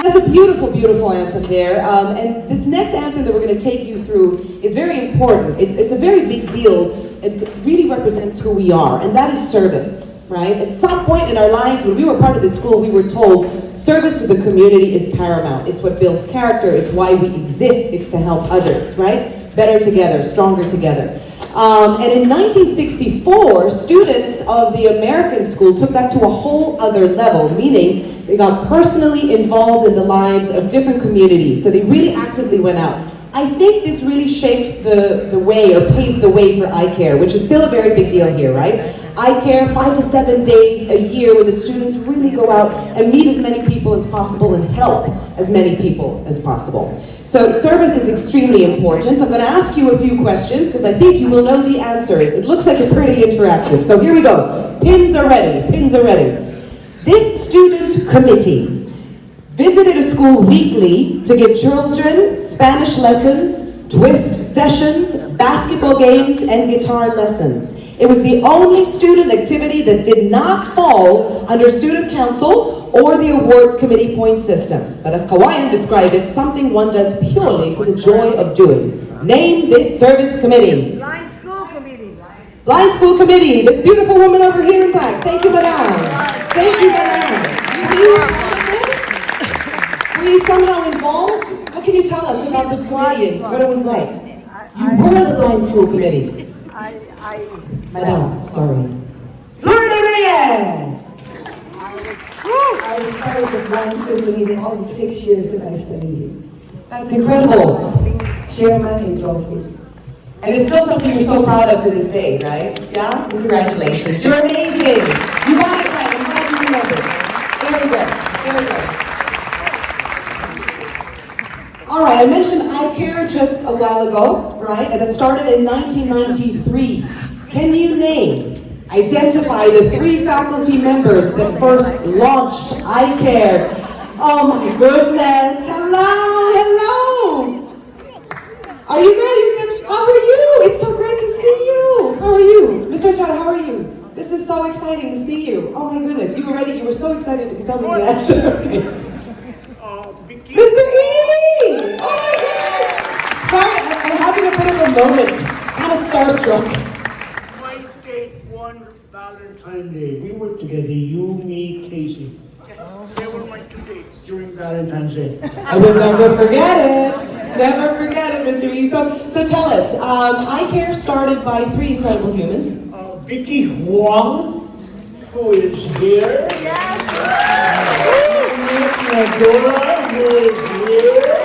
That's a beautiful, beautiful anthem there. And this next anthem that we're going to take you through is very important. It's a very big deal. It really represents who we are, and that is service, right? At some point in our lives, when we were part of the school, we were told service to the community is paramount. It's what builds character. It's why we exist. It's to help others, right? Better together, stronger together. And in 1964, students of the American school took that to a whole other level, meaning they got personally involved in the lives of different communities. So they really actively went out. I think this really shaped the way, or paved the way for iCare, which is still a very big deal here, right? iCare, 5 to 7 days a year where the students really go out and meet as many people as possible and help as many people as possible. So service is extremely important. I'm going to ask you a few questions because I think you will know the answers. It looks like it's pretty interactive. So here we go. Pins are ready. Pins are ready. This student committee visited a school weekly to give children Spanish lessons, twist sessions, basketball games, and guitar lessons. It was the only student activity that did not fall under student council or the awards committee point system. But as Kawayan described it, something one does purely for the joy of doing. Name this service committee. Blind School Committee. Blind School Committee. This beautiful woman over here in black. Thank you, madam. Thank you, madam. Were you somehow involved? What can you tell us about this committee and what it was like? You were the Blind School Committee. Madam, sorry. Florida Reyes! I was part of the Blind School Committee all the 6 years that I studied here. That's incredible. Chairman in 12 weeks. And it's still something you're so proud of to this day, right? Yeah? Congratulations. You're amazing. You got it right. I'm glad you remembered. Very good. Very good. All right, I mentioned iCare just a while ago, right? And that started in 1993. Can you identify the 3 faculty members that first launched iCare? Oh my goodness. Hello, hello. Are you good? You're good? How are you? It's so great to see you. How are you? Mr. Chad, how are you? This is so exciting to see you. Oh my goodness, you were ready. You were so excited to tell me the answer. Okay. Mr. E! Oh my goodness! Sorry, I'm having a bit of a moment. Kind of starstruck. My date one Valentine's Day. We were together, you, me, Casey. They were my 2 dates during Valentine's Day. I will never forget it. Never forget it, Mr. E. So tell us, iCare started by 3 incredible humans. Vicky Huang, who is here. Yes! Nadora, who is here.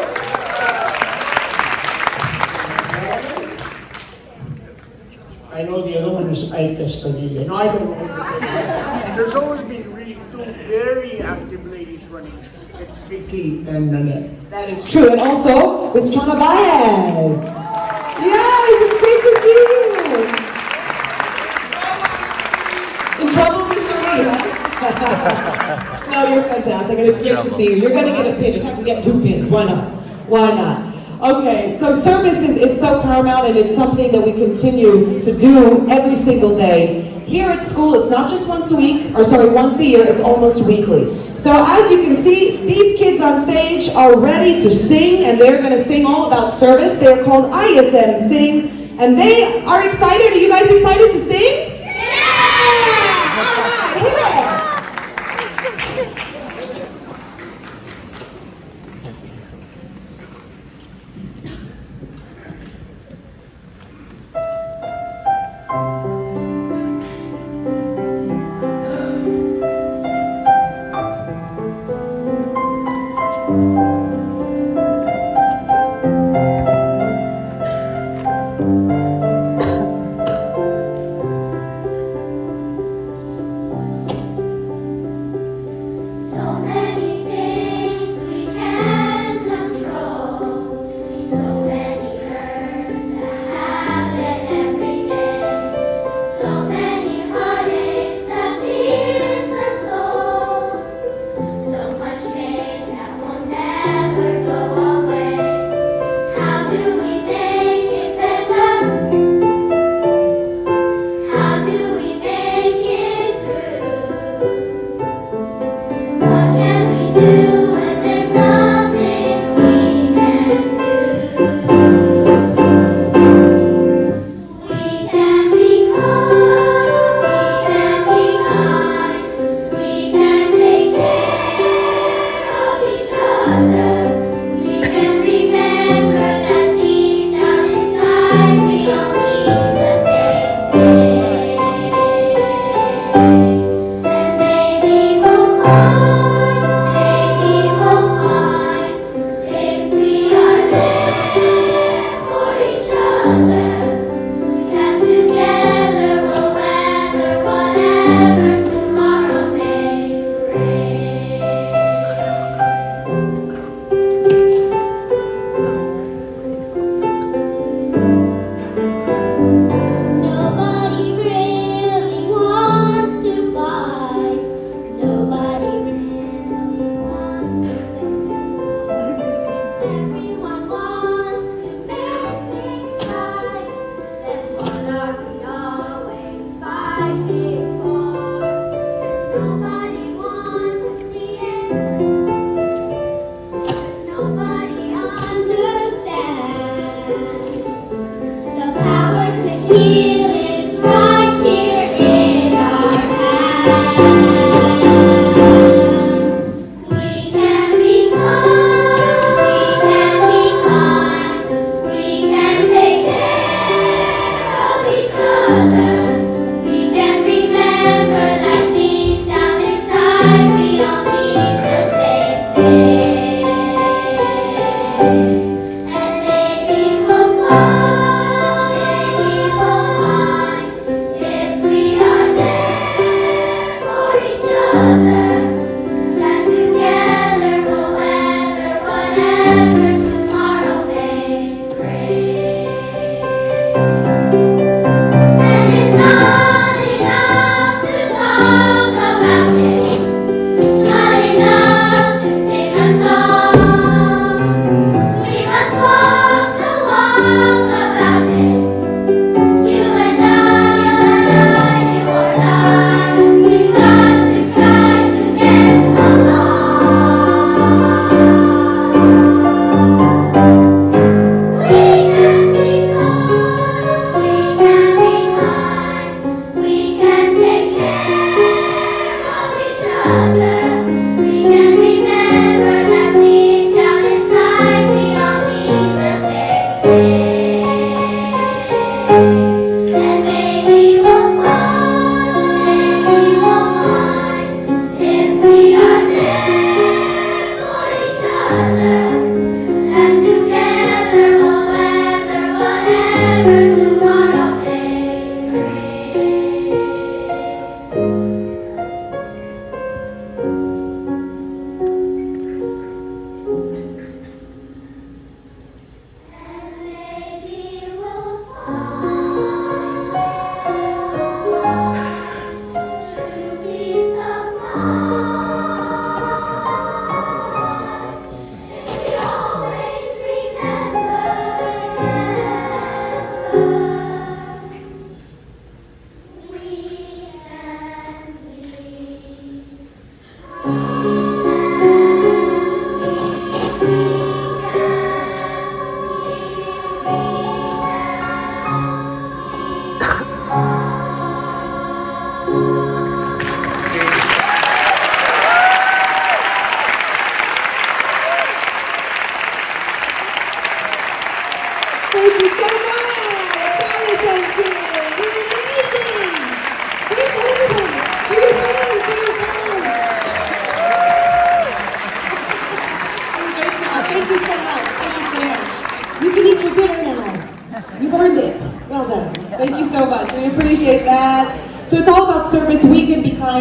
I know the other one is Ike Estanilla. No, I don't know. There's always been really 2 very active ladies running. It's Vicky and Nanette. That is true. And also, Ms. Chona Baez. Yes, it's great to see you. In trouble, Mr. E, huh? No, you're fantastic, and it's great to see you. You're going to get a pin. If I can get 2 pins, why not? Why not? Okay, so service is so paramount, and it's something that we continue to do every single day. Here at school, it's not just once a year, it's almost weekly. So as you can see, these kids on stage are ready to sing, and they're going to sing all about service. They're called ISM Sing, and they are excited. Are you guys excited to sing? Yeah! All right, hit it!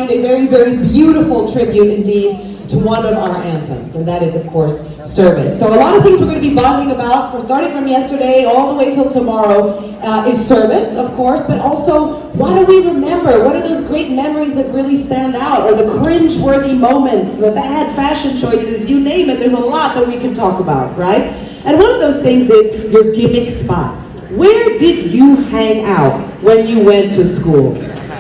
A very, very beautiful tribute indeed to one of our anthems, and that is, of course, service. So a lot of things we're going to be bonding about, starting from yesterday all the way till tomorrow, is service, of course, but also, what do we remember? What are those great memories that really stand out, or the cringe-worthy moments, the bad fashion choices, you name it, there's a lot that we can talk about, right? And one of those things is your gimmick spots. Where did you hang out when you went to school?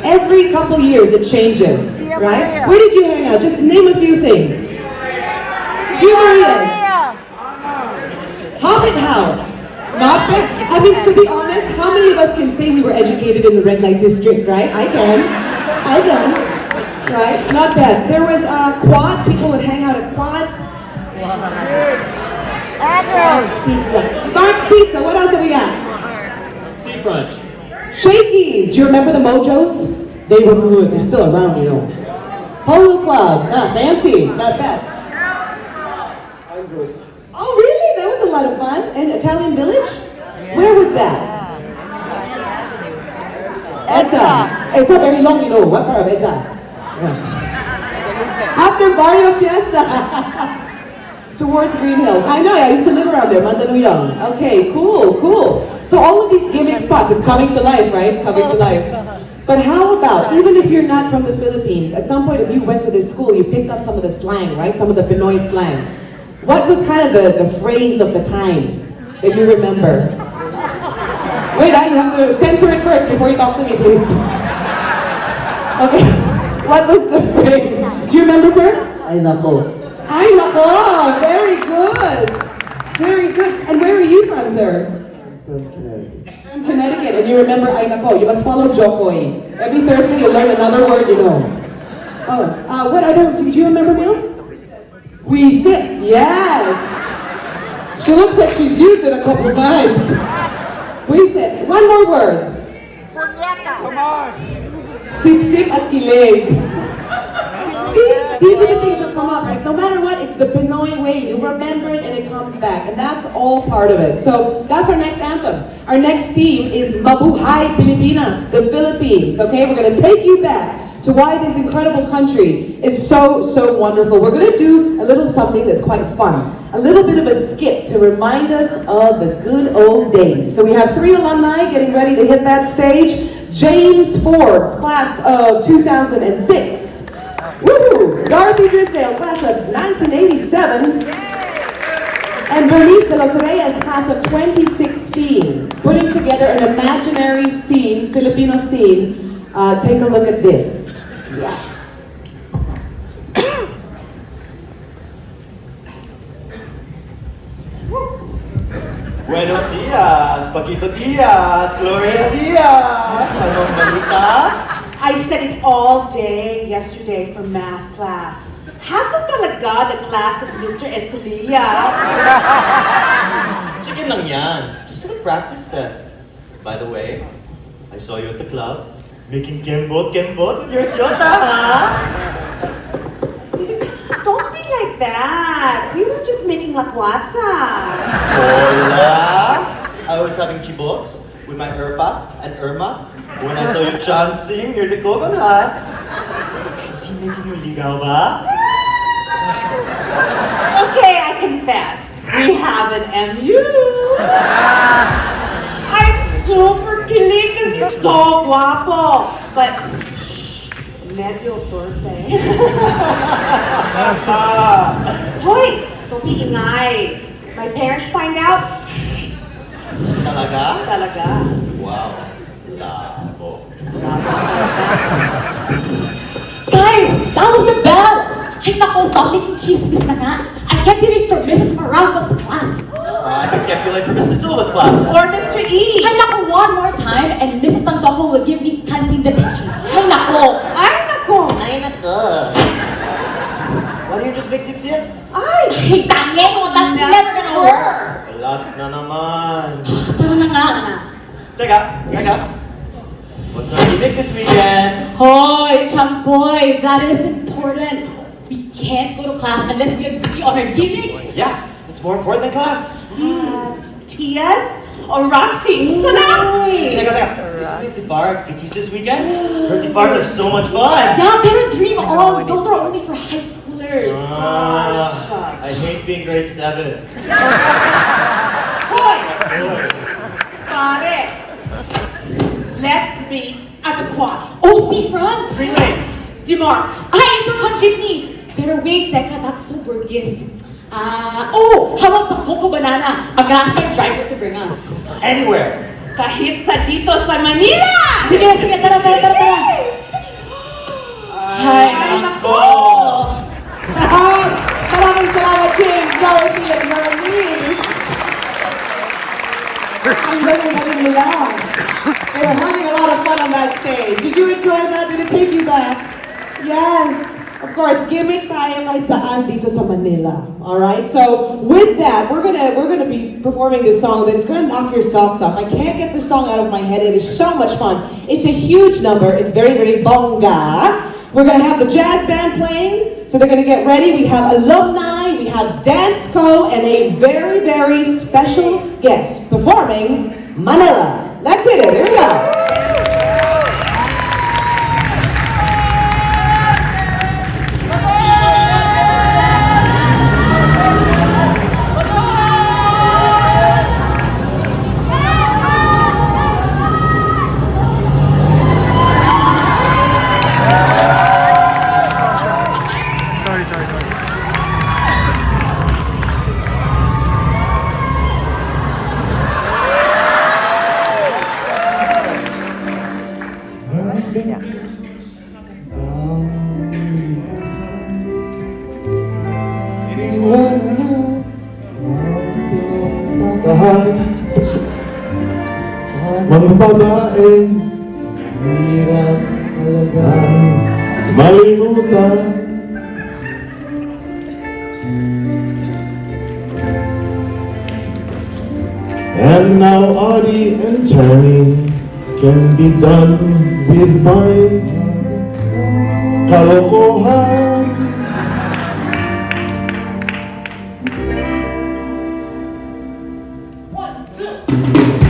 Every couple years it changes, right? Where did you hang out? Just name a few things. Gia Maria's. Hobbit House. Not bad. I mean, to be honest, how many of us can say we were educated in the red light district, right? I can. Right? Not bad. There was Quad. People would hang out at Quad. Mark's Pizza. Mark's Pizza. What else have we got? Seafront. Shakey's. Do you remember the Mojos? They were good. They're still around, you know. Polo Club. Fancy. Not bad. Oh, really? That was a lot of fun. And Italian Village? Where was that? Edsa. It's not very long, you know. What part of Edsa? After Barrio Fiesta. Towards Green Hills. I know, I used to live around there, Mandaluyong. Okay, cool, cool. So all of these gimmick spots, it's coming to life, right? Coming to life. But how about, even if you're not from the Philippines, at some point if you went to this school, you picked up some of the slang, right? Some of the Pinoy slang. What was kind of the phrase of the time that you remember? Wait, you have to censor it first before you talk to me, please. Okay, what was the phrase? Do you remember, sir? Ay nako. Ay nako! Very good! Very good. And where are you from, sir? From Connecticut. From Connecticut, and you remember ay nako. You must follow Jokoy. Every Thursday you learn another word you know. Oh, what other, do you remember, Neil? We sit, yes! She looks like she's used it a couple times. We sit. One more word. Come on. Sip-sip at kilig. See, these are the things that come up, right? No matter what, it's the Pinoy way. You remember it and it comes back. And that's all part of it. So that's our next anthem. Our next theme is Mabuhay Pilipinas, the Philippines. Okay, we're going to take you back to why this incredible country is so, so wonderful. We're going to do a little something that's quite fun. A little bit of a skit to remind us of the good old days. So we have 3 alumni getting ready to hit that stage. James Forbes, class of 2006. Woo! Dorothy Drisdale, class of 1987. And Bernice de los Reyes, class of 2016. Putting together an imaginary scene, Filipino scene. Take a look at this. Yeah. Buenos dias, Paquito Diaz, Gloria Diaz. Anong balita? I studied all day yesterday for math class. Hasn't talaga the class of Mr. Estelilla? Chicken lang yan. Just for the practice test. By the way, I saw you at the club making kembot with your siyota, huh? Don't be like that. We were just making lakwatsa. Hola! I was having chiboks with my erpats and ermats when I saw you chancing near the coconuts. Is he making you ligaw ba? Okay, I confess. We have an MU. I'm super kilig because you're so guapo. But, shh, medyo torpe. Hoy, don't be ingay. My parents find out. Talaga? Talaga. Wow. Labo. Guys, that was the bell! Ay nako, stop making chismis na nga. I kept waiting for Mrs. Marmos' class. I kept you late for Mr. Silva's class. Or Mr. E. Ay nako, one more time and Mrs. Tangtoko will give me canteen detention. Ay nako! Ay nako! Ay nako! Why don't you just fix it here? Ay, Daniel, that's never gonna work! Lots na naman. Tara na nga. Teka. What's our gimmick this weekend? Hoy, Champoy, that is important. We can't go to class unless we agree on our gimmick. Yeah, it's more important than class. Tia's or Roxy's? Teka. Is it the bar at Vicky's this weekend? Heard the bars are so much fun. Yeah, pero dream on. Those are only for high schoolers. I hate being grade 7. Hoy! Pare! Let's meet at the quad. Oh, seafront! 3 lanes. Demarks. Ay, intercon jeepney! Pero wait, teka, that's so burgess. How about some cocoa banana? A grass-fed driver to bring us. Anywhere. Kahit sa dito sa Manila! Sige, tara. Ay, nako! Maraming salamat, James, Dorothy, and Bernice. Ang galing mo lang. They were having a lot of fun on that stage. Did you enjoy that? Did it take you back? Yes. Of course, gimmick tayo kahit saan dito sa Manila. Alright? So, with that, we're gonna be performing this song that is gonna knock your socks off. I can't get this song out of my head. It is so much fun. It's a huge number. It's very, very bongga. We're going to have the jazz band playing, so they're going to get ready. We have alumni, we have dance co, and a very, very special guest performing Manila. Let's hit it. Here we go. Mga babaeng hirap talagang malimutan. And now Audie and Tammy can be done with my kalokohan.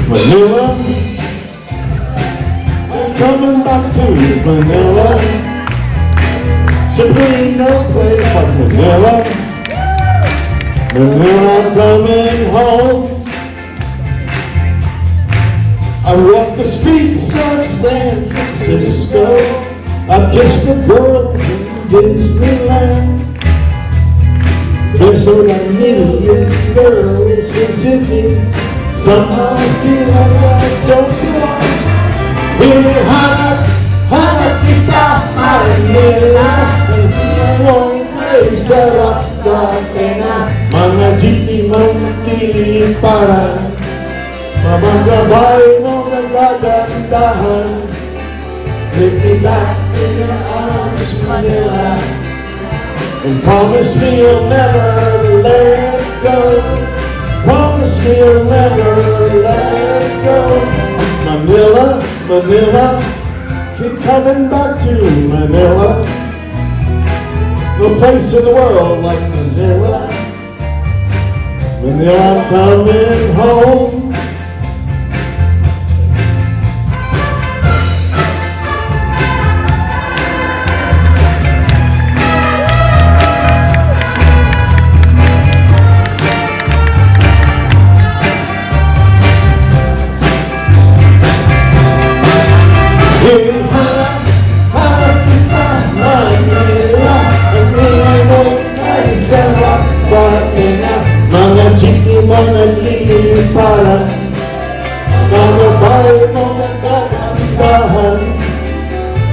Manila, I'm coming back to Manila. Simply ain't no place like Manila. Manila, I'm coming home. I walk the streets of San Francisco. I've kissed the girls in Disneyland. There's over a million girls in Sydney. Somehow I feel like I don't belong. Really hanap kita Manila. Ang ay sarap sa tenga. Mga jeepney mong nagtiliparan. Mamagabay mong nagdagandahan. Take me back in your arms, Manila. And promise me you'll never let go. Promise me you'll never let go. Manila, Manila, keep coming back to Manila. No place in the world like Manila. Manila, I'm coming home. Mga jeepney mo nagliliparan. Mga bahay mo nagdagandahan.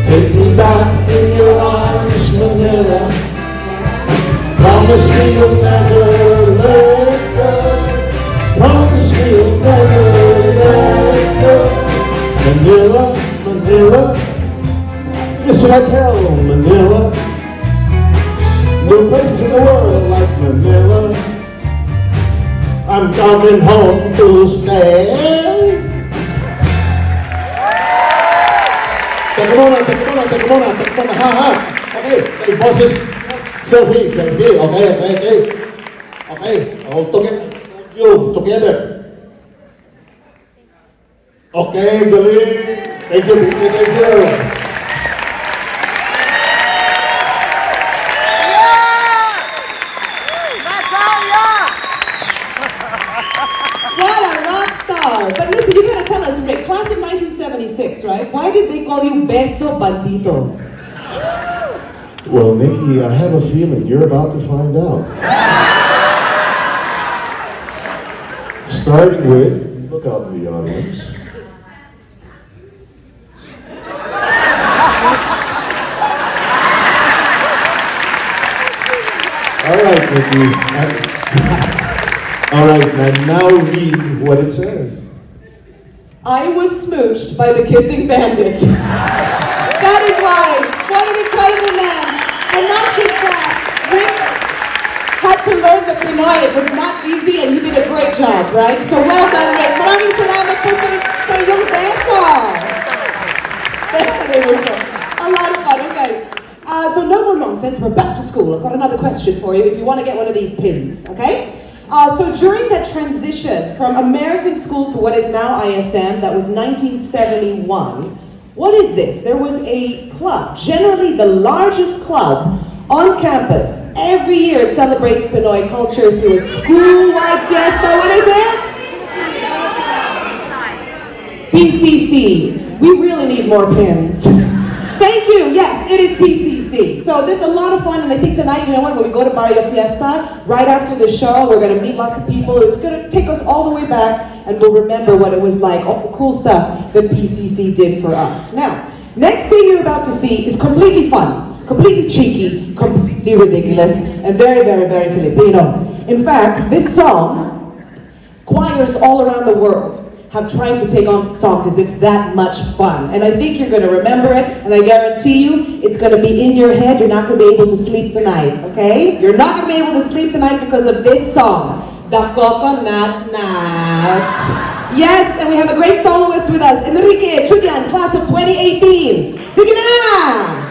Take me back in your arms, Manila. Promise me you'll never let go. Promise me you'll never let go. Manila, Manila, it's like hell, Manila. No place in the world like Manila. I'm coming home to stay. Teka muna, ha. Okay, bosses, selfie, okay, I'll you together. Okay, galing. Thank you, Vicky, thank you. But listen, you gotta tell us, Rick, class of 1976, right? Why did they call you Beso Bandito? Well, Nikki, I have a feeling you're about to find out. Starting with, look out in the audience. All right, Nikki. All right, now read what it says. I was smooched by the kissing bandit. That is why. What an incredible man. And not just that, Rick had to learn the Pinoy. It was not easy and he did a great job, right? So well done, Rick. Maraming salamat po sa iyong beso. Beso, a lot of fun, okay. So no more nonsense, we're back to school. I've got another question for you if you want to get one of these pins, okay? So during that transition from American school to what is now ISM, that was 1971, what is this? There was a club, generally the largest club on campus. Every year it celebrates Pinoy culture through a school-wide fiesta. What is it? PCC. We really need more pins. Thank you. Yes, it is PCC. So there's a lot of fun, and I think tonight, you know what, when we go to Barrio Fiesta, right after the show, we're going to meet lots of people. It's going to take us all the way back, and we'll remember what it was like, all the cool stuff that PCC did for us. Now, next thing you're about to see is completely fun, completely cheeky, completely ridiculous, and very, very, very Filipino. In fact, this song, choirs all around the world have tried to take on the song because it's that much fun. And I think you're going to remember it, and I guarantee you, it's going to be in your head. You're not going to be able to sleep tonight, okay? You're not going to be able to sleep tonight because of this song, The Coconut Nut. Yes, and we have a great soloist with us, Enrique Chudian, class of 2018. Sige na!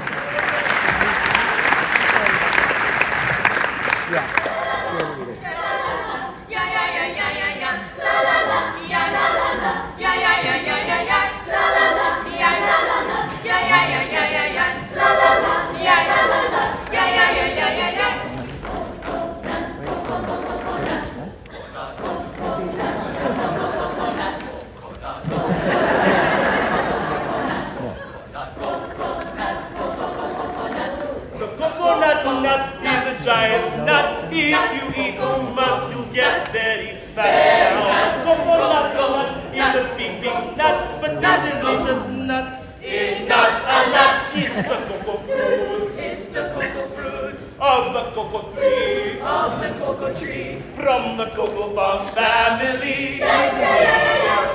Giant nut, if you eat too much, you'll get very fat. Coconut nut is a big, big nut, but this delicious nut is not a nut. It's the cocoa fruit. It's the cocoa fruit of the cocoa tree. Of the cocoa tree. From the cocoa palm family.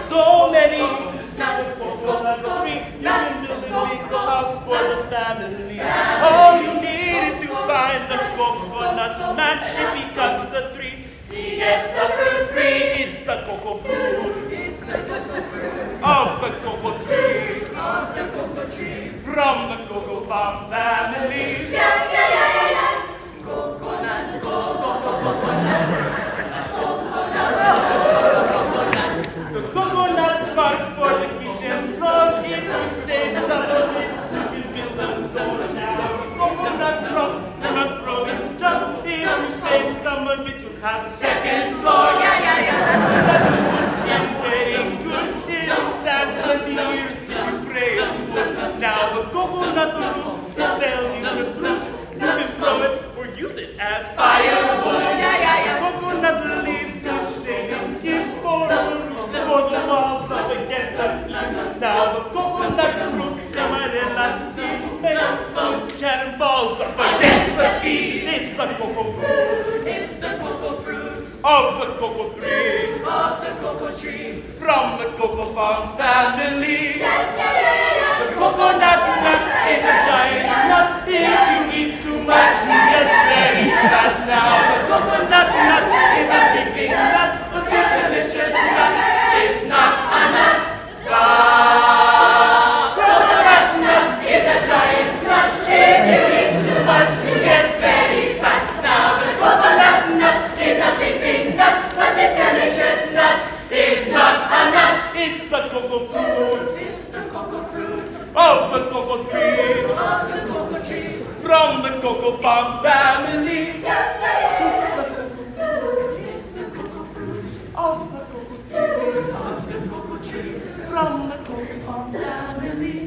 So many uses now is coconut tree. You can build a big house for the family. All you need is to find the coconut man. If he cuts the tree, he gets the fruit free. It's the cocoa fruit. It's the cocoa fruit of the cocoa tree. Of the cocoa tree. From the cocoa palm family. Coconut, coconut. The coconut bark for the kitchen rug. If you save some of it, you build a donut. Coconut row is done. If you save some of it, you have a second floor. It's getting good. It'll stand 20 years if you pray. Now the coconut root will tell you the truth. You can throw it or use it as firewood. Coconut leaves good saving gives for the roof, for the walls up against the eaves. Now the coconut roots and my make good cannonballs up against the keys. It's the cocoa fruit. It's the cocoa fruit of the cocoa tree. Of the cocoa tree. From the cocoa palm family. The coconut nut is a giant nut. If you eat too much, you get very fat. Now the coconut nut is a big, big nut, but this delicious nut is not a nut. Coconut nut is a giant nut. If you eat too much, you get very fat. Now the coconut nut is a big, big nut, but this delicious nut is not a nut. It's the cocoa fruit. It's the cocoa fruit of the cocoa tree. Of the cocoa tree. From the cocoa palm family. It's the cocoa fruit of the cocoa tree. Of the cocoa tree. From the cocoa palm family.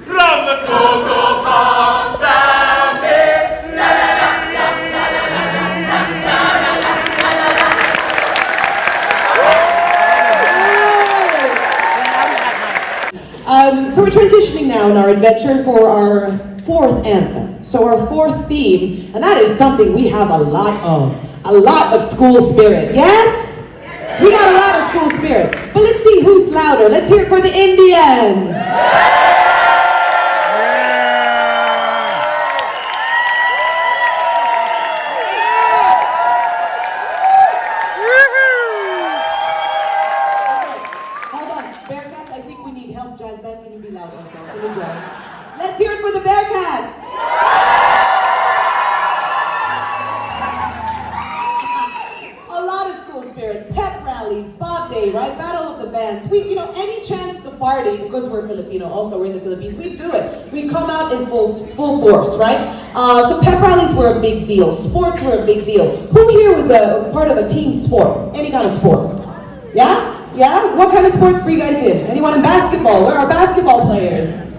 From the cocoa palm family. So we're transitioning now in our adventure for our fourth anthem. So our fourth theme, and that is something we have a lot of school spirit. Yes? We got a lot of school spirit. But let's see who's louder. Let's hear it for the Indians. Can you be loud also? Can you join? Let's hear it for the Bearcats! A lot of school spirit, pep rallies, Bob Day, right? Battle of the Bands. We, any chance to party, because we're Filipino, also we're in the Philippines, we do it. We come out in full force, right? So pep rallies were a big deal. Sports were a big deal. Who here was a part of a team sport? Any kind of sport? Yeah? Yeah? What kind of sport were you guys in? Anyone in basketball? Where are basketball players?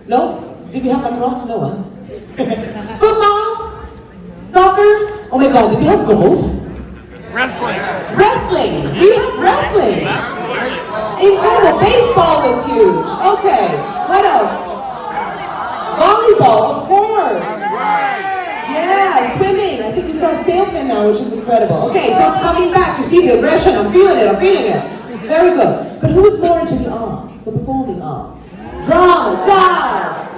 No? Did we have lacrosse? No one. Football? Soccer? Oh my God, did we have golf? Wrestling. Wrestling! We had wrestling! Incredible. Baseball was huge. Okay. What else? Volleyball, of course. Yeah, swimming. I think you saw sailfin now, which is incredible. Okay, so it's coming back. You see the aggression. I'm feeling it. Very good. But who was more into the arts, the performing arts? Drama, dance,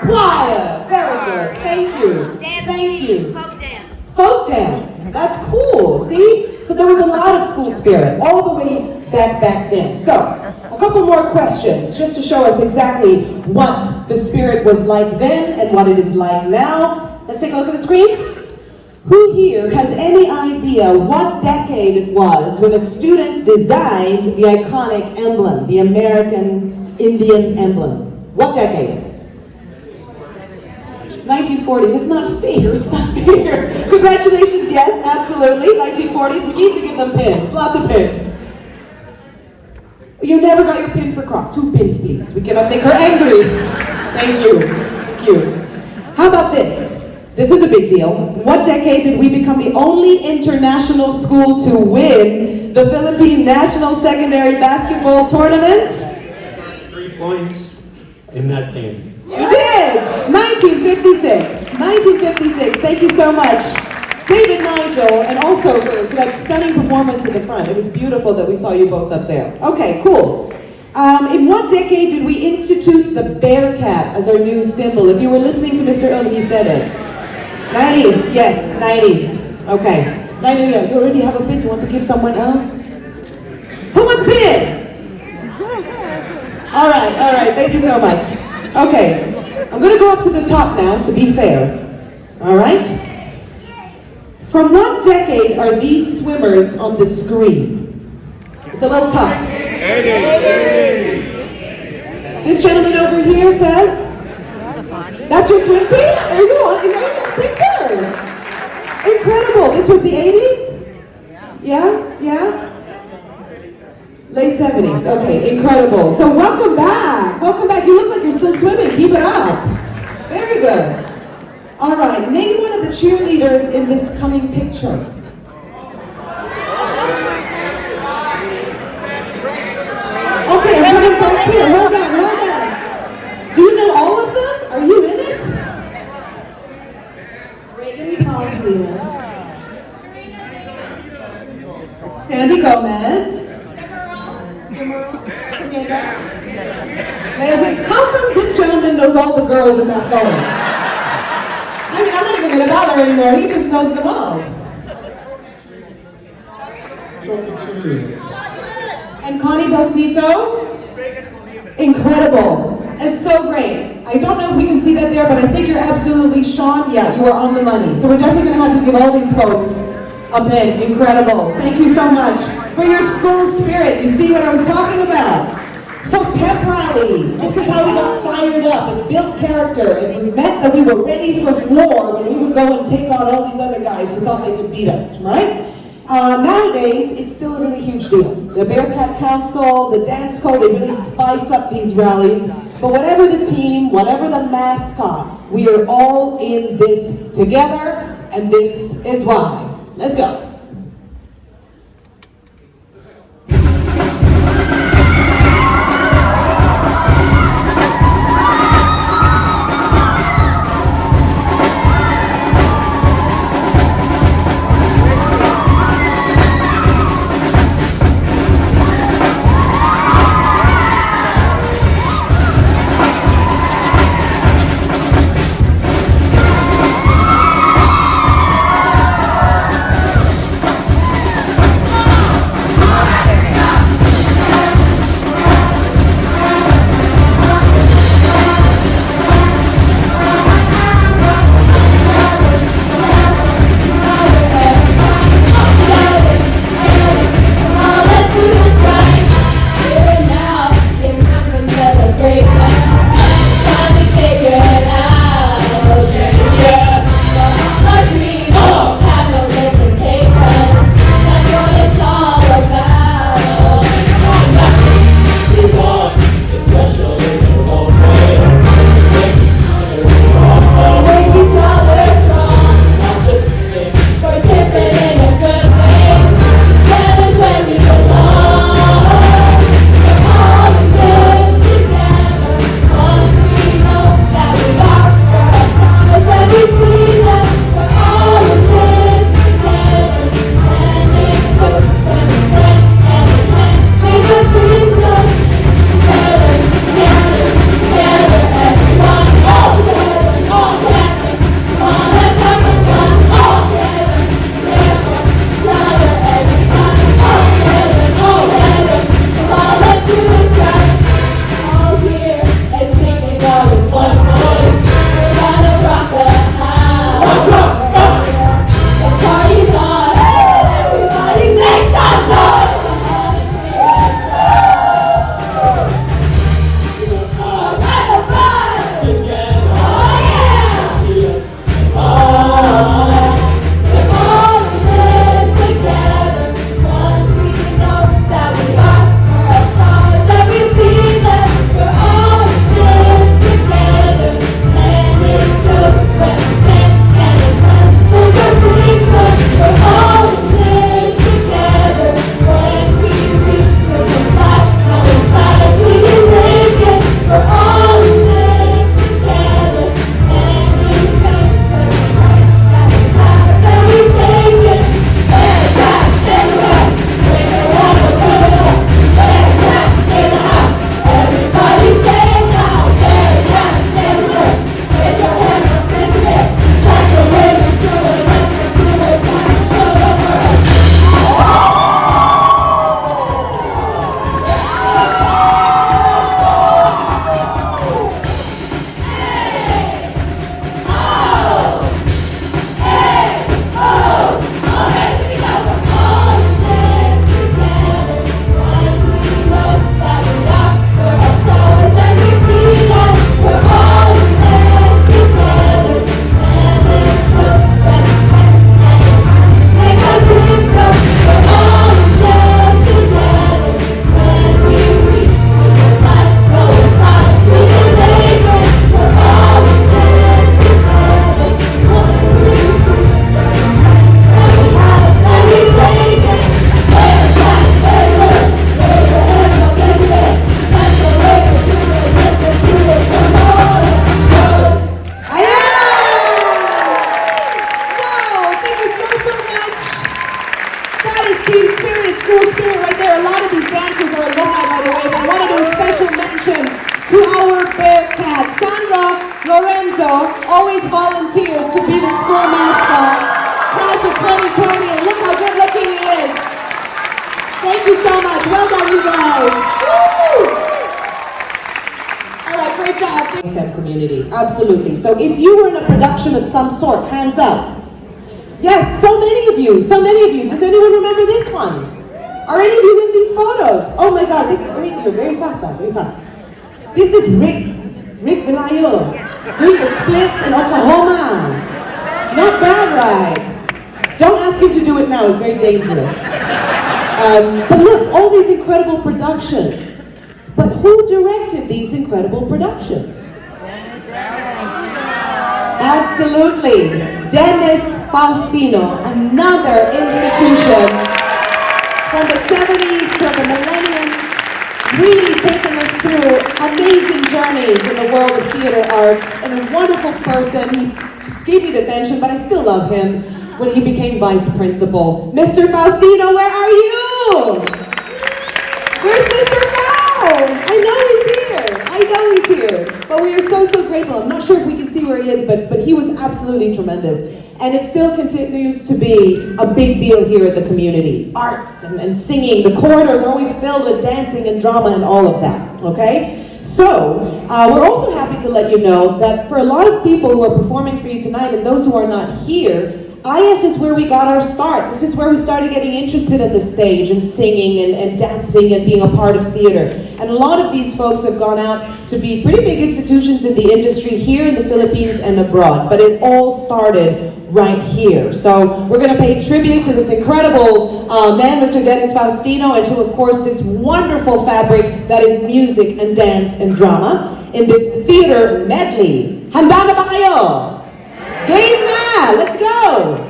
choir. Very good. Thank you. Thank you. Folk dance. Folk dance. That's cool. See? So there was a lot of school spirit all the way back then. So, a couple more questions just to show us exactly what the spirit was like then and what it is like now. Let's take a look at the screen. Who here has any idea what decade it was when a student designed the iconic emblem, the American Indian emblem? What decade? 1940s. It's not fair. It's not fair. Congratulations. Yes, absolutely. 1940s. We need to give them pins. Lots of pins. You never got your pin for Croc. 2 pins, please. We cannot make her angry. Thank you. Thank you. How about this? This is a big deal. What decade did we become the only international school to win the Philippine National Secondary Basketball Tournament? 3 points in that game. You did! 1956. 1956. Thank you so much, David Nigel, and also for that stunning performance in the front. It was beautiful that we saw you both up there. Okay, cool. In what decade did we institute the Bearcat as our new symbol? If you were listening to Mr. Un, he said it. 90s. Yes, 90s. Okay. 90s. You already have a pin. You want to give someone else? Who wants a pin? All right. Thank you so much. Okay, I'm going to go up to the top now, to be fair. All right? From what decade are these swimmers on the screen? It's a little tough. 80s. This gentleman over here says, that's your swim team? There you go, you got that picture. Incredible. This was the 80s? Yeah? Late 70s, okay, incredible. So welcome back. You look like you're still swimming. Keep it up. Very good. All right, name one of the cheerleaders in this coming picture. Okay, I'm coming back here. Hold on. Do you know all of them? Are you in it? Reagan Palmina. Sandy Gomez. How come this gentleman knows all the girls in that photo? I mean, I'm not even going to bother anymore. He just knows them all. And Connie Belcito. Incredible. It's so great. I don't know if we can see that there, but I think you're absolutely, Sean, yeah, you are on the money. So we're definitely going to have to give all these folks a pin. Incredible. Thank you so much for your school spirit. You see what I was talking about? So pep rallies, this is how we got fired up and built character. It was meant that we were ready for war when we would go and take on all these other guys who thought they could beat us, right? Nowadays, it's still a really huge deal. The Bearcat Council, the dance code, they really spice up these rallies. But whatever the team, whatever the mascot, we are all in this together, and this is why. Let's go. celebration. Finally figured out, yeah. My dreams have no limitation. That's what it's all about. We want is special in your own way. Make each other strong, Not just kidding. we're different in a good way. Together's where we belong. We're all in this together. Once we know that we are for ourselves, and we see that we're all in this together. And it's true when we stand hand in hand. Make our dreams come together, together, together, everyone. All together, all together. Come on, let's have some fun. All together, care for each other every time. All together, come on, let's do this right. All here and singing out with one voice. We're gonna rock the house. The party's on. Everybody make some noise. Come on, let's make a show. Alright, alright. Oh yeah. We're all in this together. Once we know that we are for ourselves, and we see that we're all in this together. And it's true when we stand hand in hand. Make our dreams come. We're all in this together. When we reach for the light, now inside we can make it. We're all in this together. And it's true when we fight, now inside then we take it. Stand back, stand back. Bring it on the middle. Stand back in the house. Everybody say it now. Stand back, stand back. Raise your hands up in the air. That's the way we do it. Let's do it. Let's show the world. Always volunteers to be the school mascot. Class of 2020, and look how good looking he is. Thank you so much. Well done, you guys. Woo! All right, great job. ISM community, absolutely. So if you were in a production of some sort, hands up. Yes, so many of you, so many of you. Does anyone remember this one? Are any of you in these photos? Oh my God, this is very fast now, very fast. This is Rick Vilayo doing the splits in Oklahoma. Not bad, right? Don't ask him to do it now, it's very dangerous. But look, all these incredible productions. But who directed these incredible productions? Absolutely. Dennis Faustino, another institution from the 70s to the millennium, really taking us through amazing journeys in the world of theater arts, and a wonderful person. He gave me the pension, but I still love him when he became vice principal. Mr. Faustino, where are you? Where's Mr. Fau? I know he's here. But we are so grateful. I'm not sure if we can see where he is, but he was absolutely tremendous. And it still continues to be a big deal here at the community. Arts and singing. The corridors are always filled with dancing and drama and all of that, okay? So, we're also happy to let you know that for a lot of people who are performing for you tonight and those who are not here, IS is where we got our start. This is where we started getting interested in the stage and singing and dancing and being a part of theater. And a lot of these folks have gone out to be pretty big institutions in the industry here in the Philippines and abroad. But it all started right here. So we're going to pay tribute to this incredible man, Mr. Dennis Faustino, and to, of course, this wonderful fabric that is music and dance and drama in this theater medley. Handa na ba kayo? Game na! Let's go!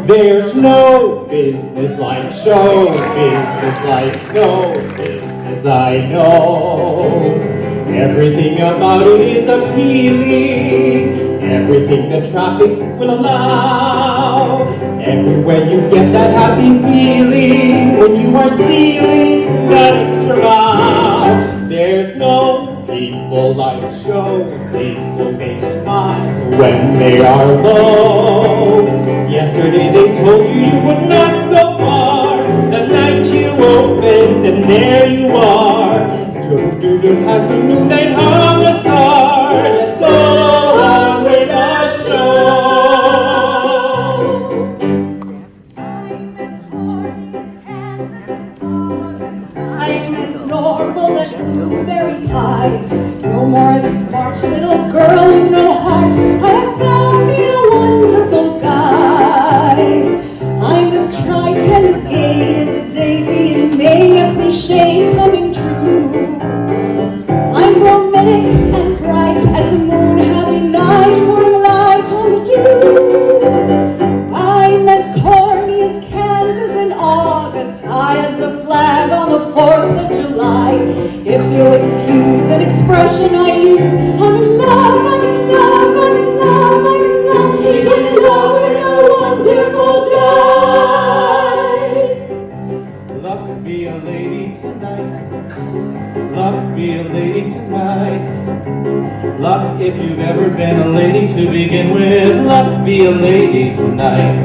There's no business like show business, like no business I know. Everything about it is appealing, everything the traffic will allow. Everywhere you get that happy feeling when you are stealing that extra bow. There's no people like show people, they smile when they are low. Yesterday they told you you would not go far. The night you opened and there you are. Happy noon night hung a star. Let's go on with the show. I'm as normal as blueberry pie. No more a smart little girl with no heart. I have found me a wonderful guy. I'm as trite and as gay as a daisy in May, a cliche coming true. I'm romantic and bright as the moon, happy night, pouring light on the dew. I'm as corny as Kansas in August, high as the flag on the 4th of July. If you'll excuse an expression I use, I'm in love, I'm in love, I'm in love, I'm in love. She's in love with a wonderful guy. Luck be a lady tonight. Luck be a lady tonight. Luck if you've ever been a lady to begin with. Luck be a lady tonight.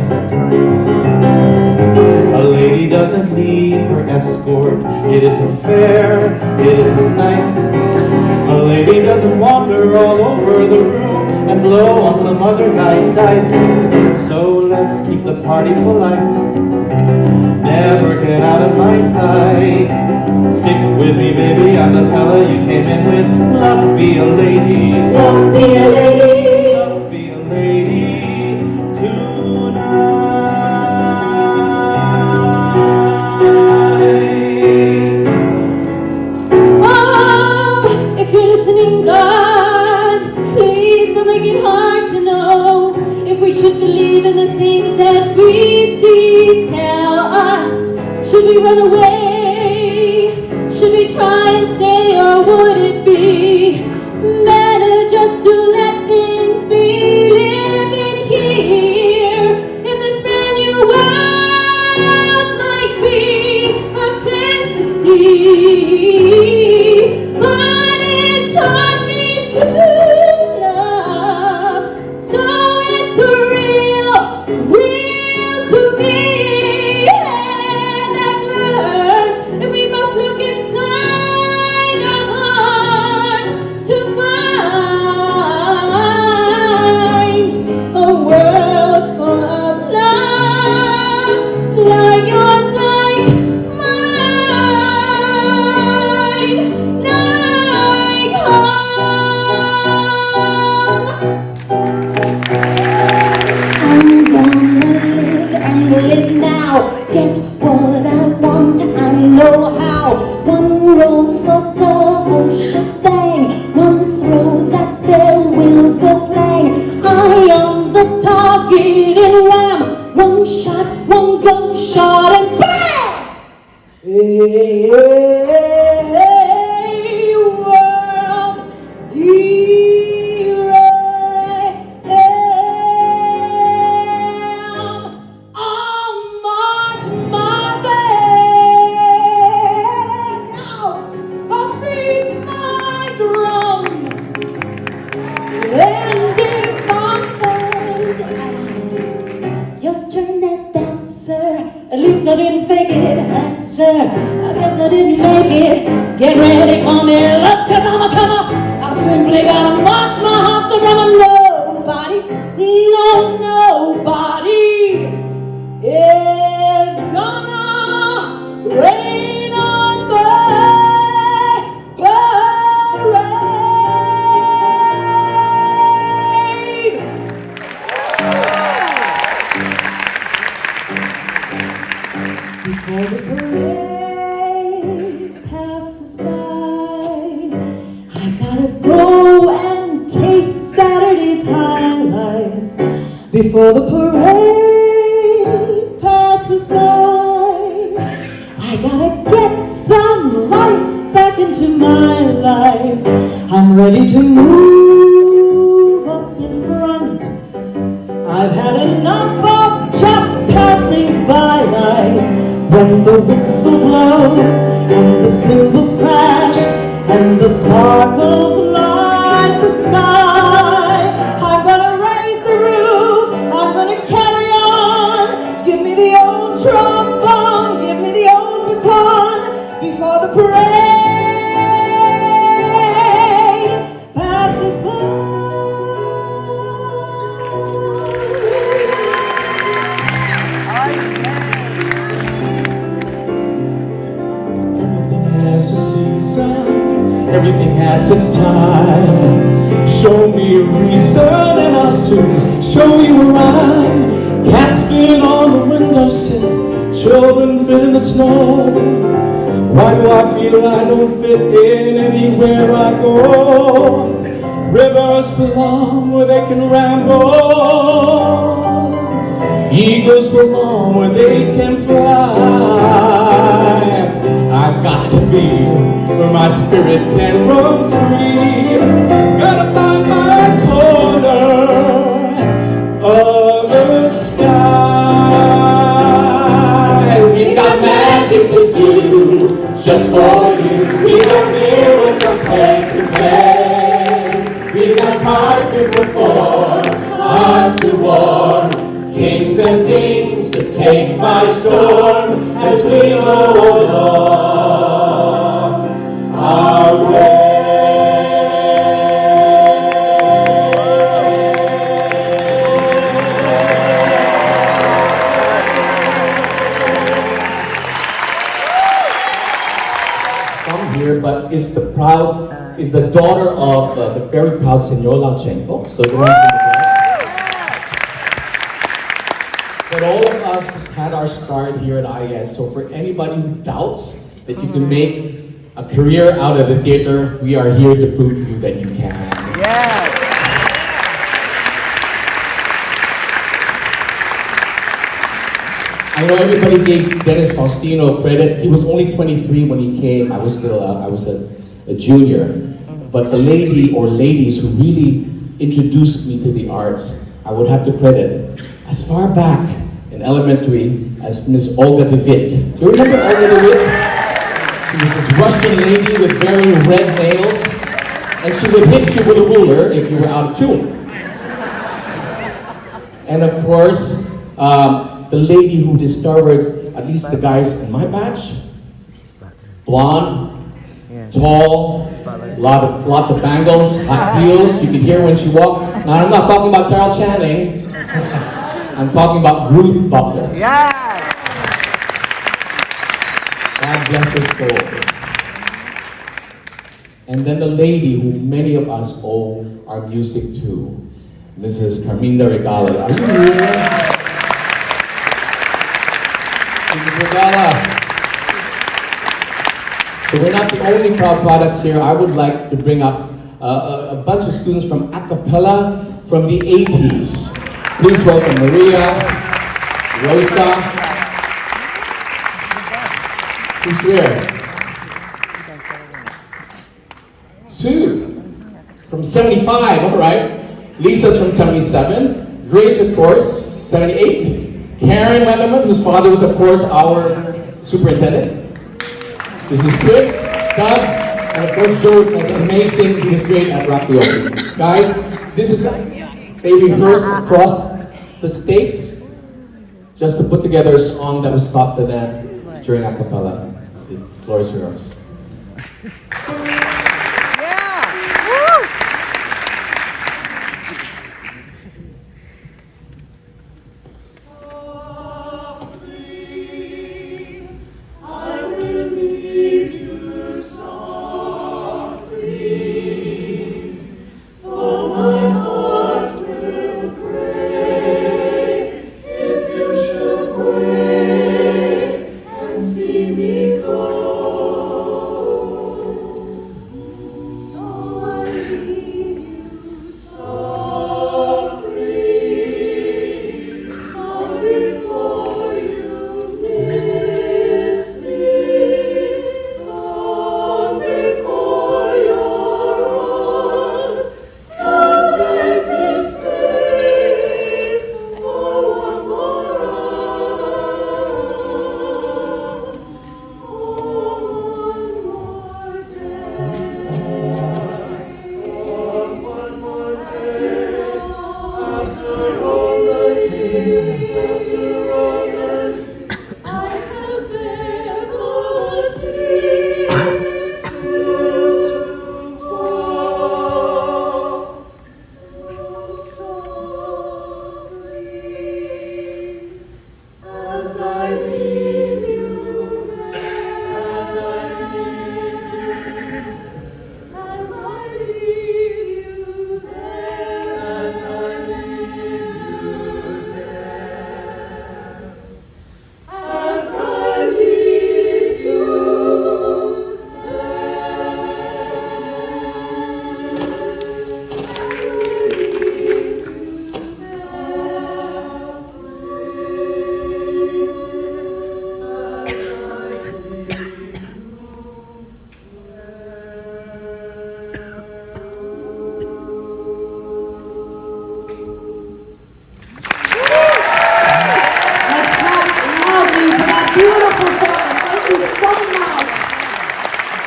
A lady doesn't leave her escort. It isn't fair, it isn't nice. A lady doesn't wander all over the room and blow on some other guy's dice. So let's keep the party polite. Never get out of my sight. Stick with me, baby, I'm the fella you came in with. Luck be a lady. Luck be a lady. Luck be a lady tonight. Oh, if you're listening, God, please don't make it hard to know if we should believe in the things that we see. Tell us, should we run away? Should we try and stay, or would it be better just to let things be? Living here in this brand new world might be a fantasy, but it taught me to love, so it's real, real to me. And I've learned that we must look inside our hearts to find a world full of love, like yours, like mine, like I'm gonna live and live now. Get what I want, I know how. One roll for the whole shebang. At least I didn't fake it, answer. I guess I didn't make it. Get ready for me, love, cause I'm a comer. I simply gotta march my heart so from nobody, no, nobody is gonna rain on my parade. Before the parade passes by, I gotta go and taste Saturday's high life. Before the parade passes by, I gotta get some life back into my life. I'm ready to move up in front. I've had enough of just passing by life. When the whistle blows and the cymbals crash and the sparkles light the sky, I'm gonna raise the roof, I'm gonna carry on. Give me the old trombone, give me the old baton before the parade passes by. Has a season, everything has its time. Show me a reason and I'll soon show you a rhyme. Cats fit on the windowsill, children fit in the snow. Why do I feel I don't fit in anywhere I go? Rivers belong where they can ramble. Eagles belong where they can fly. I've got to be where my spirit can run free. Gotta find my corner of the sky. We got magic to do just for you. We got miracle place to play. We got cards to perform, hearts to warm, kings and things to take by storm as we go along our way. From here, but is the daughter of the very proud Senor Lanchenko. So the ones in the back. But all of us had our start here at IS, so for anybody who doubts that you can make a career out of the theater, we are here to prove to you that you can. Yes. I know everybody gave Dennis Faustino credit. He was only 23 when he came. I was still I was a junior. But the lady or ladies who really introduced me to the arts, I would have to credit as far back in elementary as Miss Olga DeWitt. Do you remember Olga DeWitt? She was this Russian lady with very red nails, and she would hit you with a ruler if you were out of tune. And of course, the lady who discovered at least the guys in my batch, blonde, tall, lots of bangles, high heels. You could hear when she walked. Now I'm not talking about Carol Channing. I'm talking about Ruth Butler. Yes. God bless her soul. And then the lady who many of us owe our music to, Mrs. Carminda Regala. Are you here? Mrs. Regala. So we're not the only proud products here. I would like to bring up a bunch of students from a cappella from the 80s. Please welcome Maria, Rosa. Who's there? Sue from 75, all right. Lisa's from 77. Grace, of course, 78. Karen Weatherman, whose father was, of course, our superintendent. This is Chris, Doug, and of course Joe, that's amazing. He was great at Rapiopi. Guys, this is, they rehearsed across the states just to put together a song that was taught to them during a cappella. The floor is yours.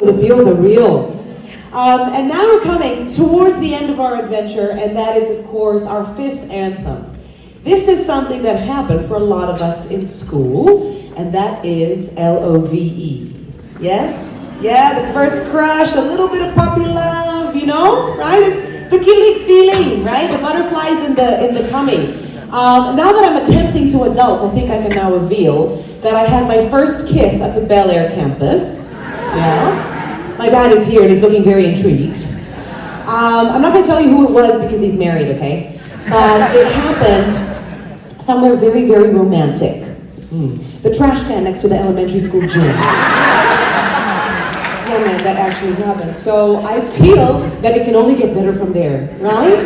The feels are real. And now we're coming towards the end of our adventure, and that is, of course, our fifth anthem. This is something that happened for a lot of us in school, and that is L-O-V-E. Yes? Yeah, the first crush, a little bit of puppy love, you know, right? It's the kilig feeling, right? The butterflies in the tummy. Now that I'm attempting to adult, I think I can now reveal that I had my first kiss at the Bel Air campus. Yeah. My dad is here and he's looking very intrigued. I'm not going to tell you who it was because he's married, okay? But it happened somewhere very, very romantic. The trash can next to the elementary school gym. Yeah, man, that actually happened. So I feel that it can only get better from there, right?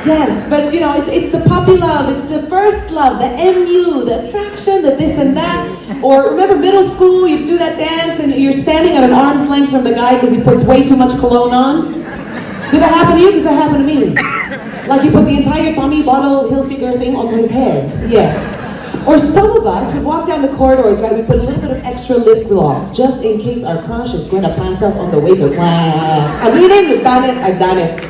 Yes, but you know, it's the puppy love, it's the first love, the MU, the attraction, the this and that. Or remember middle school, you do that dance and you're standing at an arm's length from the guy because he puts way too much cologne on? Did that happen to you? Because that happened to me. Like he put the entire Tommy bottle Hilfiger thing on his head. Yes. Or some of us would walk down the corridors, right? We put a little bit of extra lip gloss just in case our crush is going to pass us on the way to class. I mean, we've done it, I've done it.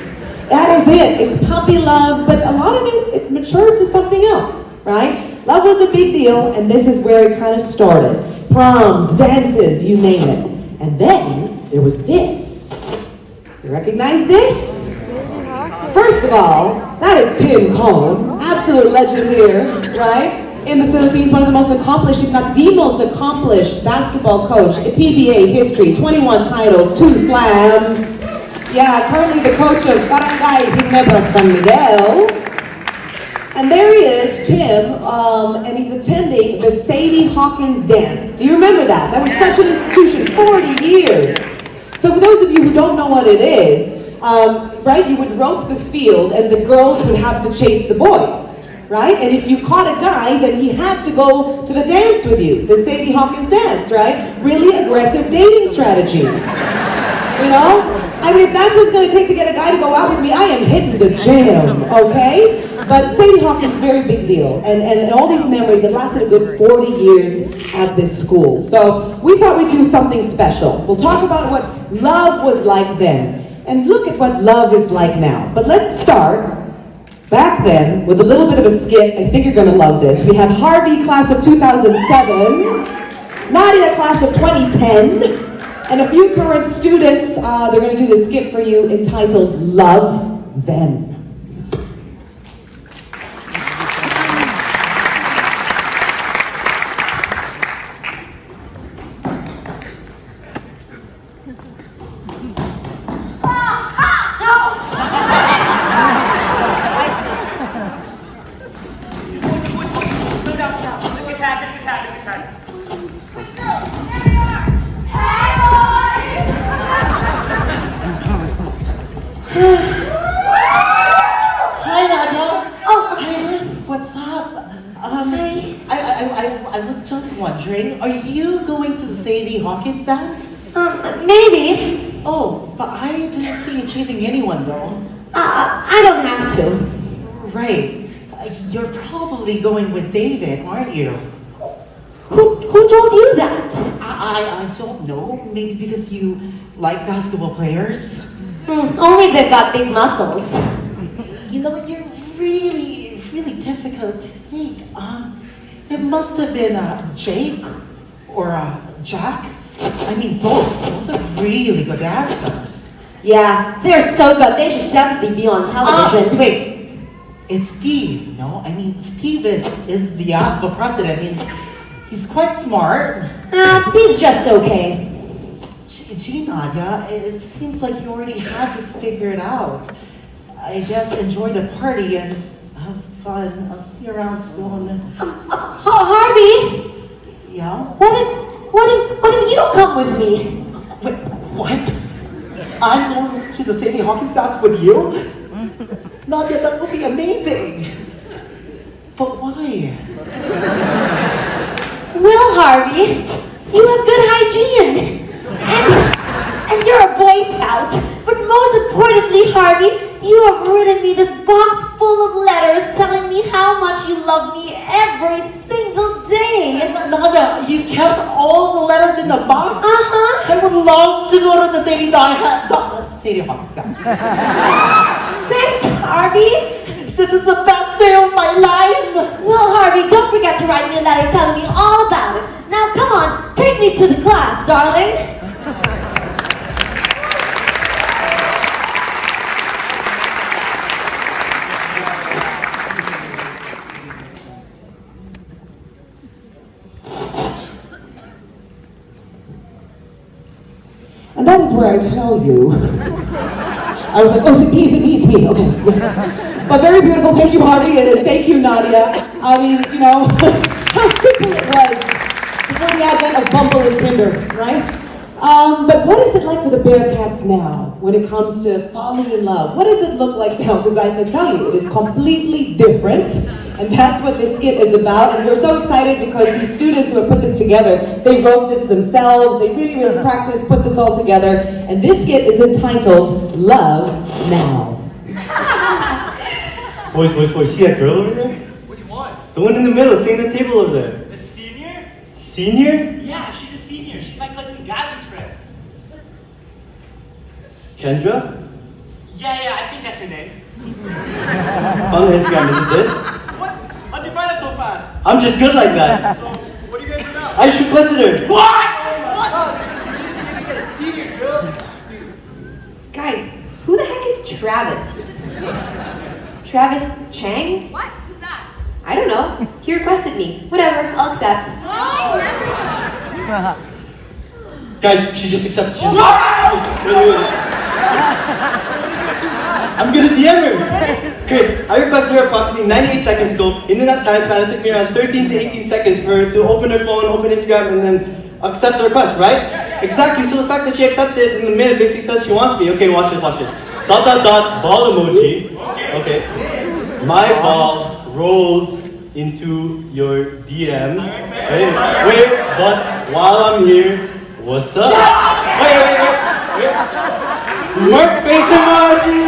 That is it. It's puppy love, but a lot of it matured to something else, right? Love was a big deal, and this is where it kind of started. Proms, dances, you name it. And then there was this. You recognize this? First of all, that is Tim Cohn, absolute legend here, right? In the Philippines, one of the most accomplished, if not the most accomplished basketball coach in PBA history, 21 titles, 2 slams. Yeah, currently the coach of Barkada, Pinamira, San Miguel. And there he is, Tim, and he's attending the Sadie Hawkins dance. Do you remember that? That was such an institution, 40 years. So for those of you who don't know what it is, right, you would rope the field and the girls would have to chase the boys, right? And if you caught a guy, then he had to go to the dance with you, the Sadie Hawkins dance, right? Really aggressive dating strategy, you know? I mean, if that's what it's going to take to get a guy to go out with me, I am hitting the gym, okay? But Sadie Hawkins, very big deal. And all these memories, it lasted a good 40 years at this school. So we thought we'd do something special. We'll talk about what love was like then. And look at what love is like now. But let's start Back then, with a little bit of a skit, I think you're gonna love this. We have Harvey, class of 2007, Nadia, class of 2010, and a few current students. They're gonna do the skit for you entitled Love Then. I was just wondering, are you going to the Sadie Hawkins dance? Maybe. Oh, but I didn't see you chasing anyone though. I don't have to. Right. You're probably going with David, aren't you? Who told you that? I don't know. Maybe because you like basketball players? Only they've got big muscles. You know, you're really difficult to take. It must have been Jake or Jack. I mean, both are really good dancers. Yeah, they're so good. They should definitely be on television. Wait, it's Steve, no? I mean, Steve is the ISkool president. I mean, he's quite smart. Steve's just okay. Gee, Nadia, it seems like you already had this figured out. I guess enjoy the party and have fun. I'll see you around soon. Harvey? Yeah? What if you come with me? Wait, what? I'm going to the Sadie Hawkins dance with you? Nadia, that would be amazing. But why? Well, Harvey, you have good hygiene. And you're a Boy Scout. But most importantly, Harvey, you have written me this box full of letters telling me how much you love me every single day. Nadia, you kept all the letters in the box? I would love to go to the Sadie Hawkins dance. Thanks, Harvey. This is the best day of my life. Well, Harvey, don't forget to write me a letter telling me all about it. Now, come on, take me to the class, darling. And that is where I tell you. I was like, oh, it's me, okay, yes. But very beautiful, thank you, Harvey, and thank you, Nadia. I mean, you know, how simple it was before the advent of Bumble and Tinder, right? But what is it like for the Bearcats now when it comes to falling in love? What does it look like now? Because I can tell you, it is completely different. And that's what this skit is about. And we're so excited because these students who have put this together, they wrote this themselves. They really practiced, put this all together. And this skit is entitled Love Now. Boys, see that girl over there? Which one? The one in the middle, sitting at the table over there. The senior? Senior? Yeah, she's a senior. She's my cousin Gabby's friend. Kendra? Yeah, I think that's her name. On Instagram, is it this? What? How'd you find it so fast? I'm just good like that. So, what are you gonna do now? I just requested her. What? You get a senior, girl? Guys, who the heck is Travis? Travis Chang? What? Who's that? I don't know. He requested me. Whatever, I'll accept. Guys, she just accepted. I'm gonna DM her. Chris, I requested her approximately 98 seconds ago. In that time span, it took me around 13 to 18 seconds for her to open her phone, open Instagram, and then accept the request, right? Exactly, so the fact that she accepted in a minute basically says she wants me. Okay, watch this. Dot, ball emoji. Okay. My ball rolled into your DMs. Wait, but while I'm here, what's up? Wait. Smirk face emoji!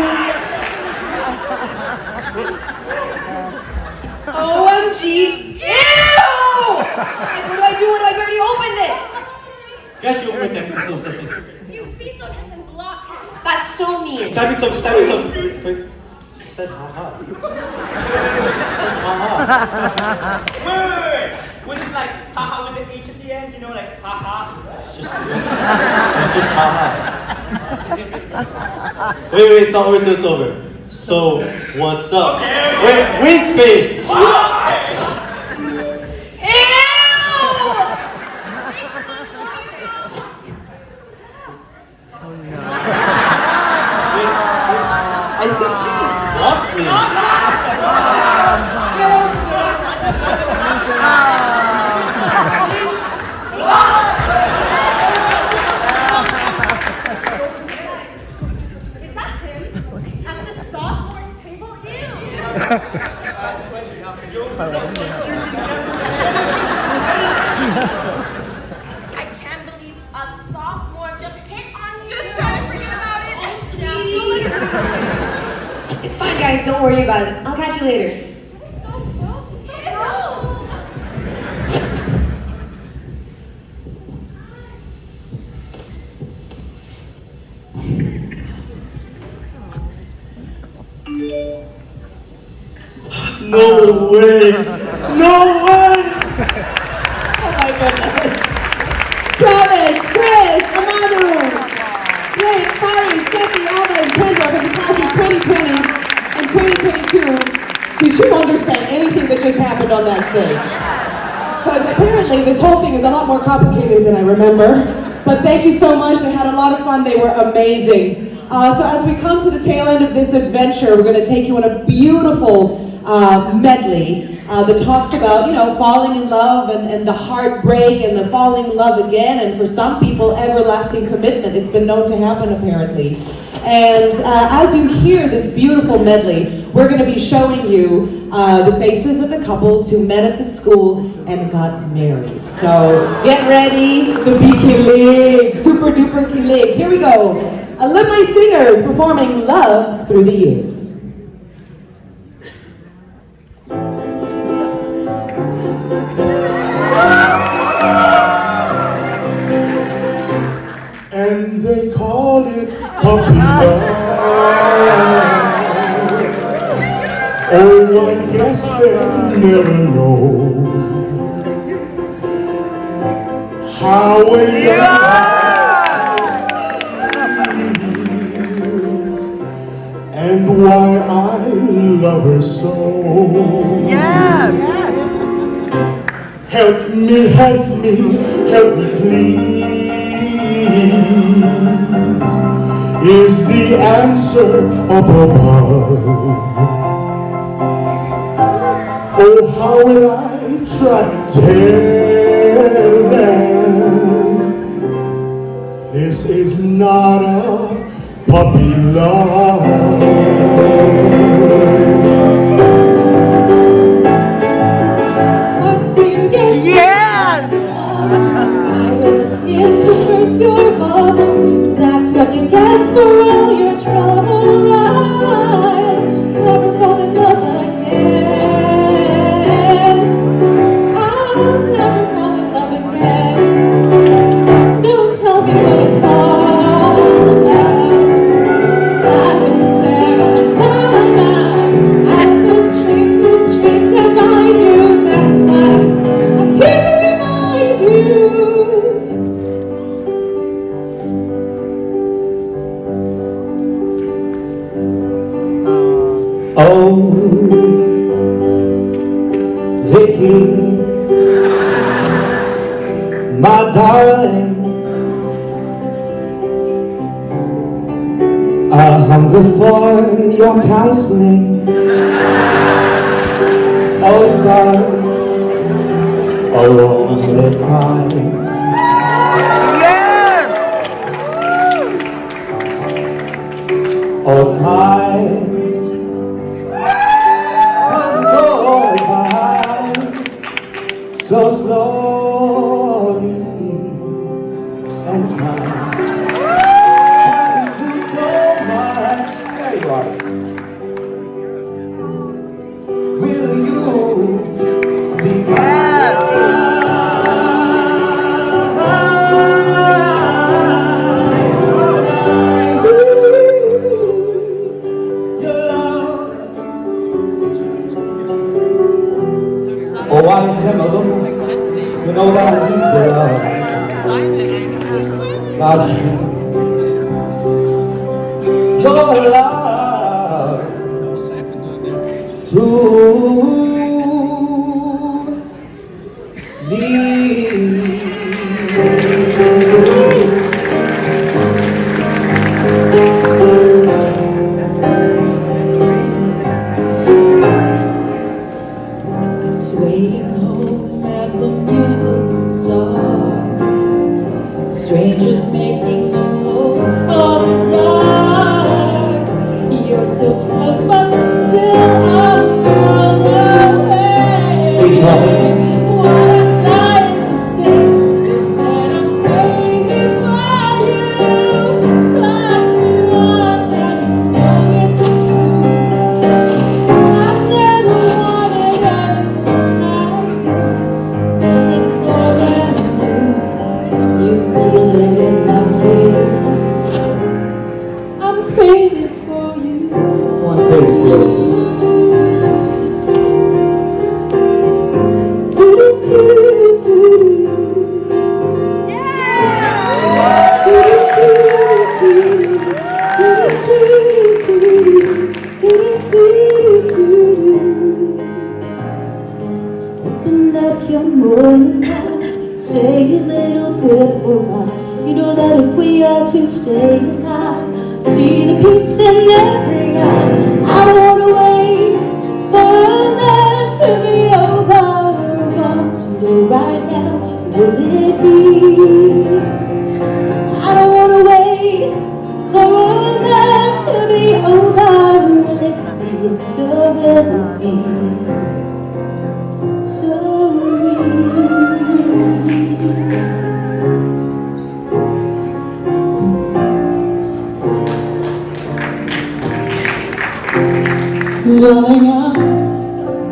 OMG! Ew! What do I do when I've already opened it? Guys, you open it next. You feet on him and block him. That's so mean. Stab yourself. said haha. Wait! Was it like haha with the H at the end? You know, like haha? It's just haha. Wait, it's over till it's over. So, what's up? Okay. Wait, wink face! I think she just blocked me. I can't believe a sophomore just hit on you. Just try to forget about it. It's fine, guys. Don't worry about it. I'll catch you later. No way! No way! Oh my goodness. Travis, Chris, Amadu, Blake, Fari, Steffi, Alva, and Kendra from the classes 2020 and 2022. Did you understand anything that just happened on that stage? Because apparently this whole thing is a lot more complicated than I remember. But thank you so much. They had a lot of fun. They were amazing. So as we come to the tail end of this adventure, we're going to take you on a beautiful medley that talks about, you know, falling in love and the heartbreak and the falling in love again, and for some people, everlasting commitment. It's been known to happen, apparently. And as you hear this beautiful medley, we're going to be showing you the faces of the couples who met at the school and got married. So get ready to be kilig, super duper kilig. Here we go. Alumni singers performing Love Through the Years. And they called it puppy love. Oh, I guess they'll never know how a young is and why I love her so. Yes. Help me, please. Is the answer up above? Oh, how will I try to tell them this is not a puppy love? What do you get? Yes! I was a gift to burst your bubble. That's what you get for all your trouble. I'll never fall in love again. I'll never fall in love again. Don't tell me what it's all about. 'Cause I've been there and I'm not out. I have those chains, and I knew that's why I'm here to remind you. Oh, Vicky, my darling, I hunger for your counseling. Oh, such a lonely time. Oh, time goes by so slowly, and time can do so much. There you are. Will you be mine? Your love God's your love to me. Swaying home as the music starts, strangers making the most of the dark. You're so close, but still a world away. What I'm dying to say is that I'm crazy for you. Touch me once and you know it's true. I've never wanted anyone like this. It's all that I know. You feel it in my kid. I'm crazy for you. Oh, I'm crazy for you too. Open up your morning light, say a little prayer for life. You know that if we are to stay alive, see the peace in every eye. I don't want to wait for our lives to be over. I want to know right now, will it be? I don't want to wait for our lives to be over. Will it be? So will it be? Darling, I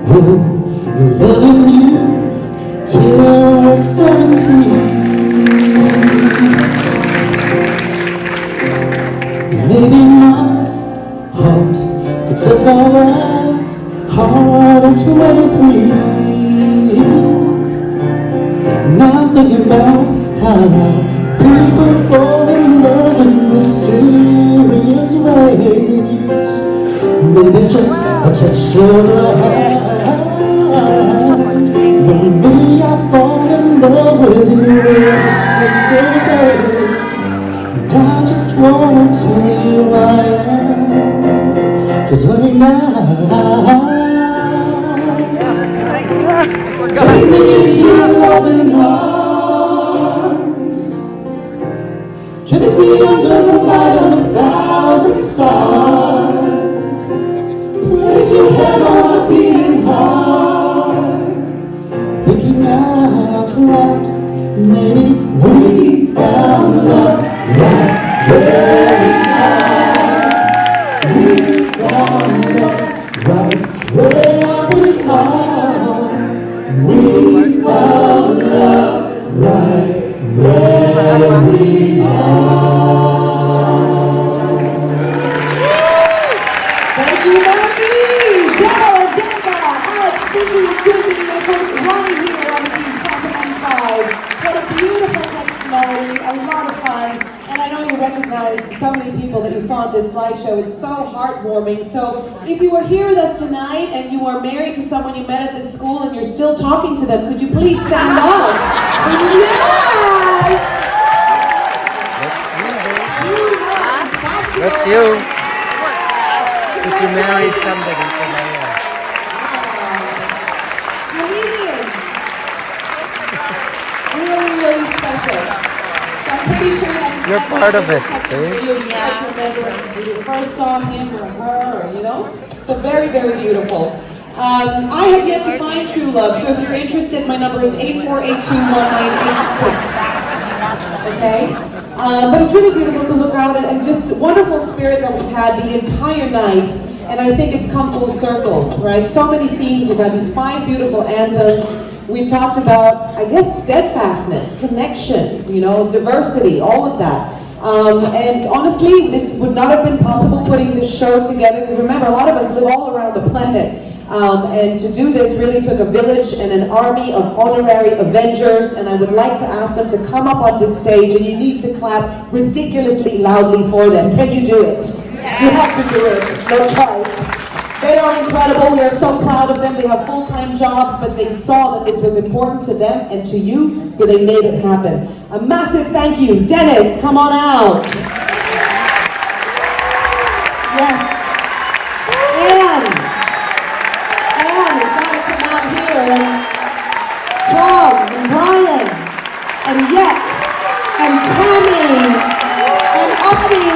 will be loving you till we're 17. Maybe my heart could set far as hard at 23. Now I'm thinking about how people fall in love in mysterious ways. Maybe just a touch of the hand. But me, I fall in love with you every single day. And I just wanna tell you I am. 'Cause honey, now take me into your loving arms. Kiss me under the light of 1,000 stars. Place your head on my beating heart. Thinking out loud, maybe we found love right where we are. We found love right where we are. We found love right where we are. Thank you, Maggie, Jello, Jennifer, Alex, Vicky, and Judy, and of course, Ronnie here on the King's Class of 95. What a beautiful testimony, a lot of fun, and I know you recognized so many people that you saw on this slideshow. It's so heartwarming. So if you were here with us tonight and you are married to someone you met at this school and you're still talking to them, could you please stand up? Yes! That's you. If you married somebody tonight. Really, really special. So I'm pretty sure that You're part of it, see? you remember when you first saw him or her, or, you know? So very, very beautiful. I have yet to find true love, so if you're interested, my number is 84821986. Okay? But it's really beautiful to look out and just wonderful spirit that we've had the entire night. And I think it's come full circle, right? So many themes. We've had these 5 beautiful anthems. We've talked about, I guess, steadfastness, connection, you know, diversity, all of that. And honestly, this would not have been possible putting this show together, because remember, a lot of us live all around the planet. And to do this really took a village and an army of honorary Avengers, and I would like to ask them to come up on this stage, and you need to clap ridiculously loudly for them. Can you do it? You have to do it, no choice. They are incredible, we are so proud of them. They have full-time jobs, but they saw that this was important to them and to you, so they made it happen. A massive thank you. Dennis, come on out. Yes. Anne has got to come out here. And Tom and Brian and Yek and Tammy and Abby.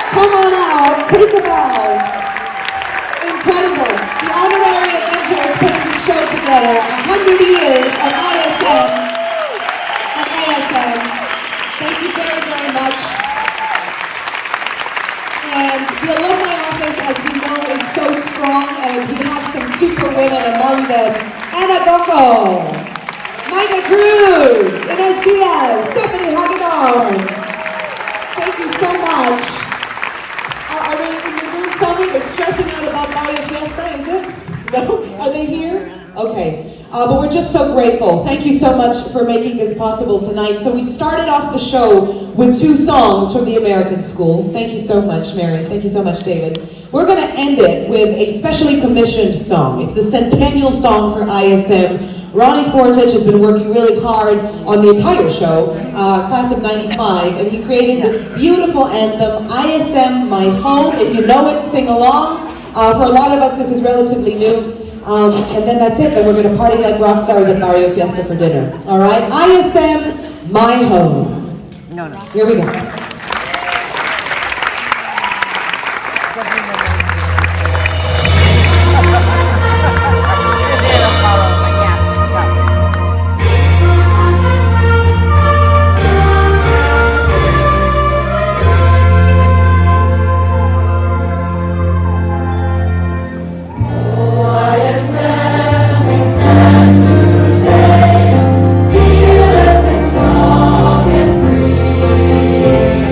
Come on out, take a bow. Incredible. The honorary Avengers putting the show together. 100 years of ISM and ASM. Thank you very, very much. And the alumni office, as we know, is so strong, and we have some super women among them. Ana Goco, Micah Cruz, Inez Diaz, Stephanie Hagedorn. Thank you so much. Are they in the room somewhere? They're stressing out about Barrio Fiesta, is it? No? Are they here? Okay. But we're just so grateful. Thank you so much for making this possible tonight. So we started off the show with 2 songs from the American School. Thank you so much, Mary. Thank you so much, David. We're going to end it with a specially commissioned song. It's the Centennial Song for ISM. Ronnie Fortich has been working really hard on the entire show, class of 95, and he created this beautiful anthem, ISM My Home. If you know it, sing along. For a lot of us, this is relatively new. And then that's it. Then we're going to party like rock stars at Barrio Fiesta for dinner. All right? ISM, My Home. No. Here we go. Strong and free.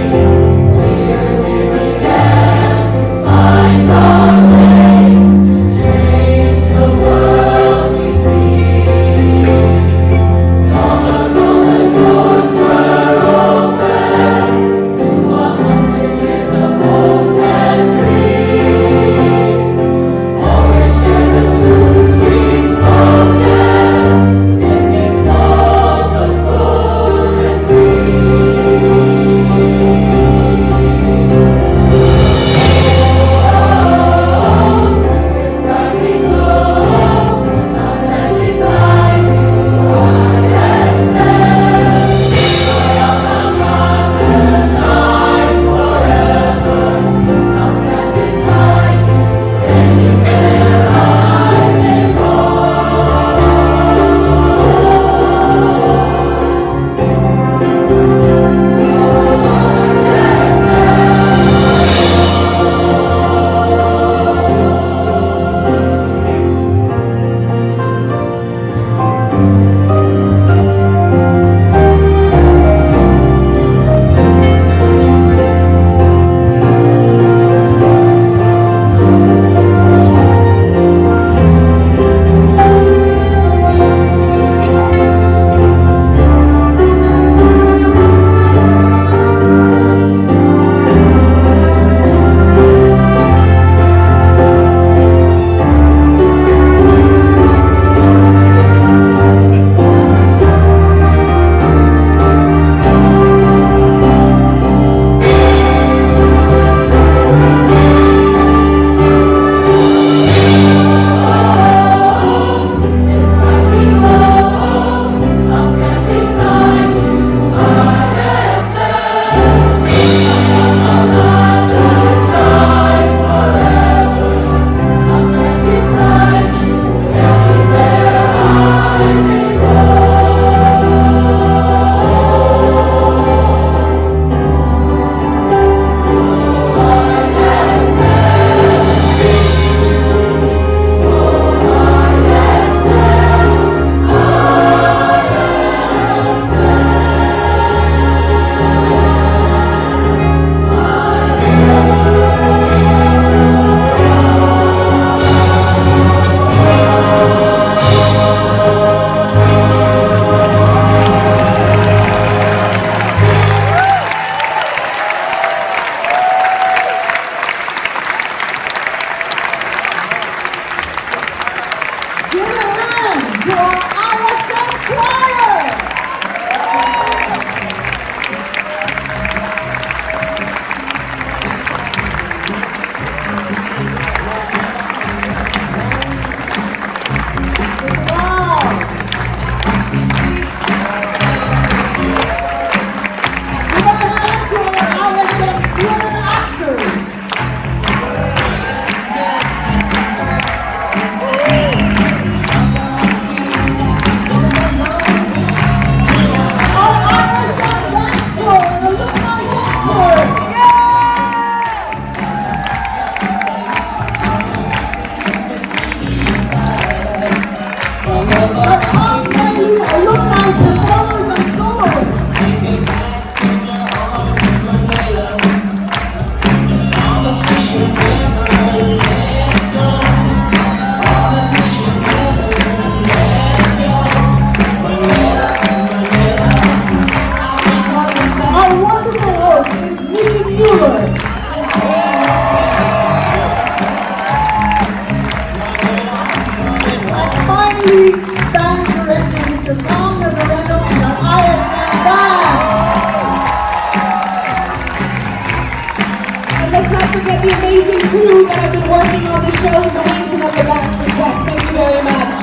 the amazing crew that have been working on the show in the wings and at the back for Jack. Thank you very much.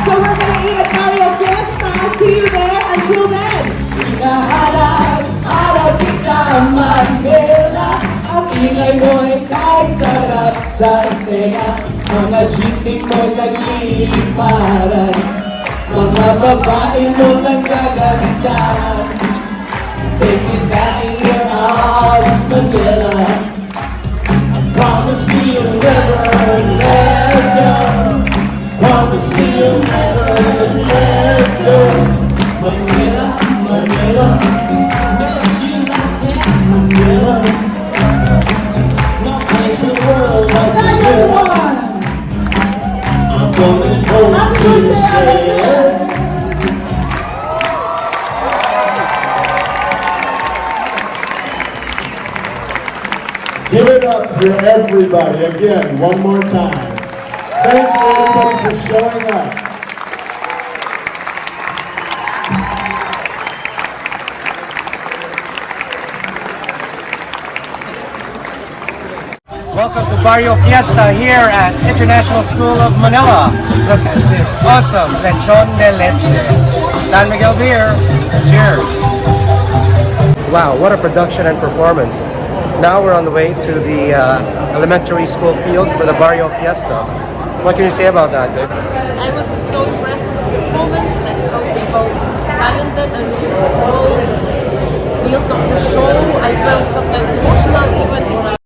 So we're gonna eat at Barrio Fiesta. See you there. Until then. Hinahanap kita Manila. Ang ingay mo'y kay sarap sa tenga. Mga jeepney mo'y nagliliparan. Mga babae mo nagaganda. Take it back in your arms, Manila. Promise me you'll never let go. Promise me you'll never let go. Manila, Manila, miss you like that, Manila. No place in the world like Manila. I'm going home to stay. Give it up for everybody again, one more time. Thank you everybody for showing up. Welcome to Barrio Fiesta here at International School of Manila. Look at this awesome lechon de leche. San Miguel beer. Cheers. Wow, what a production and performance. Now we're on the way to the elementary school field for the Barrio Fiesta. What can you say about that, Vic? I was so impressed with the performance and how talented and his whole build of the show. I felt sometimes emotional even in my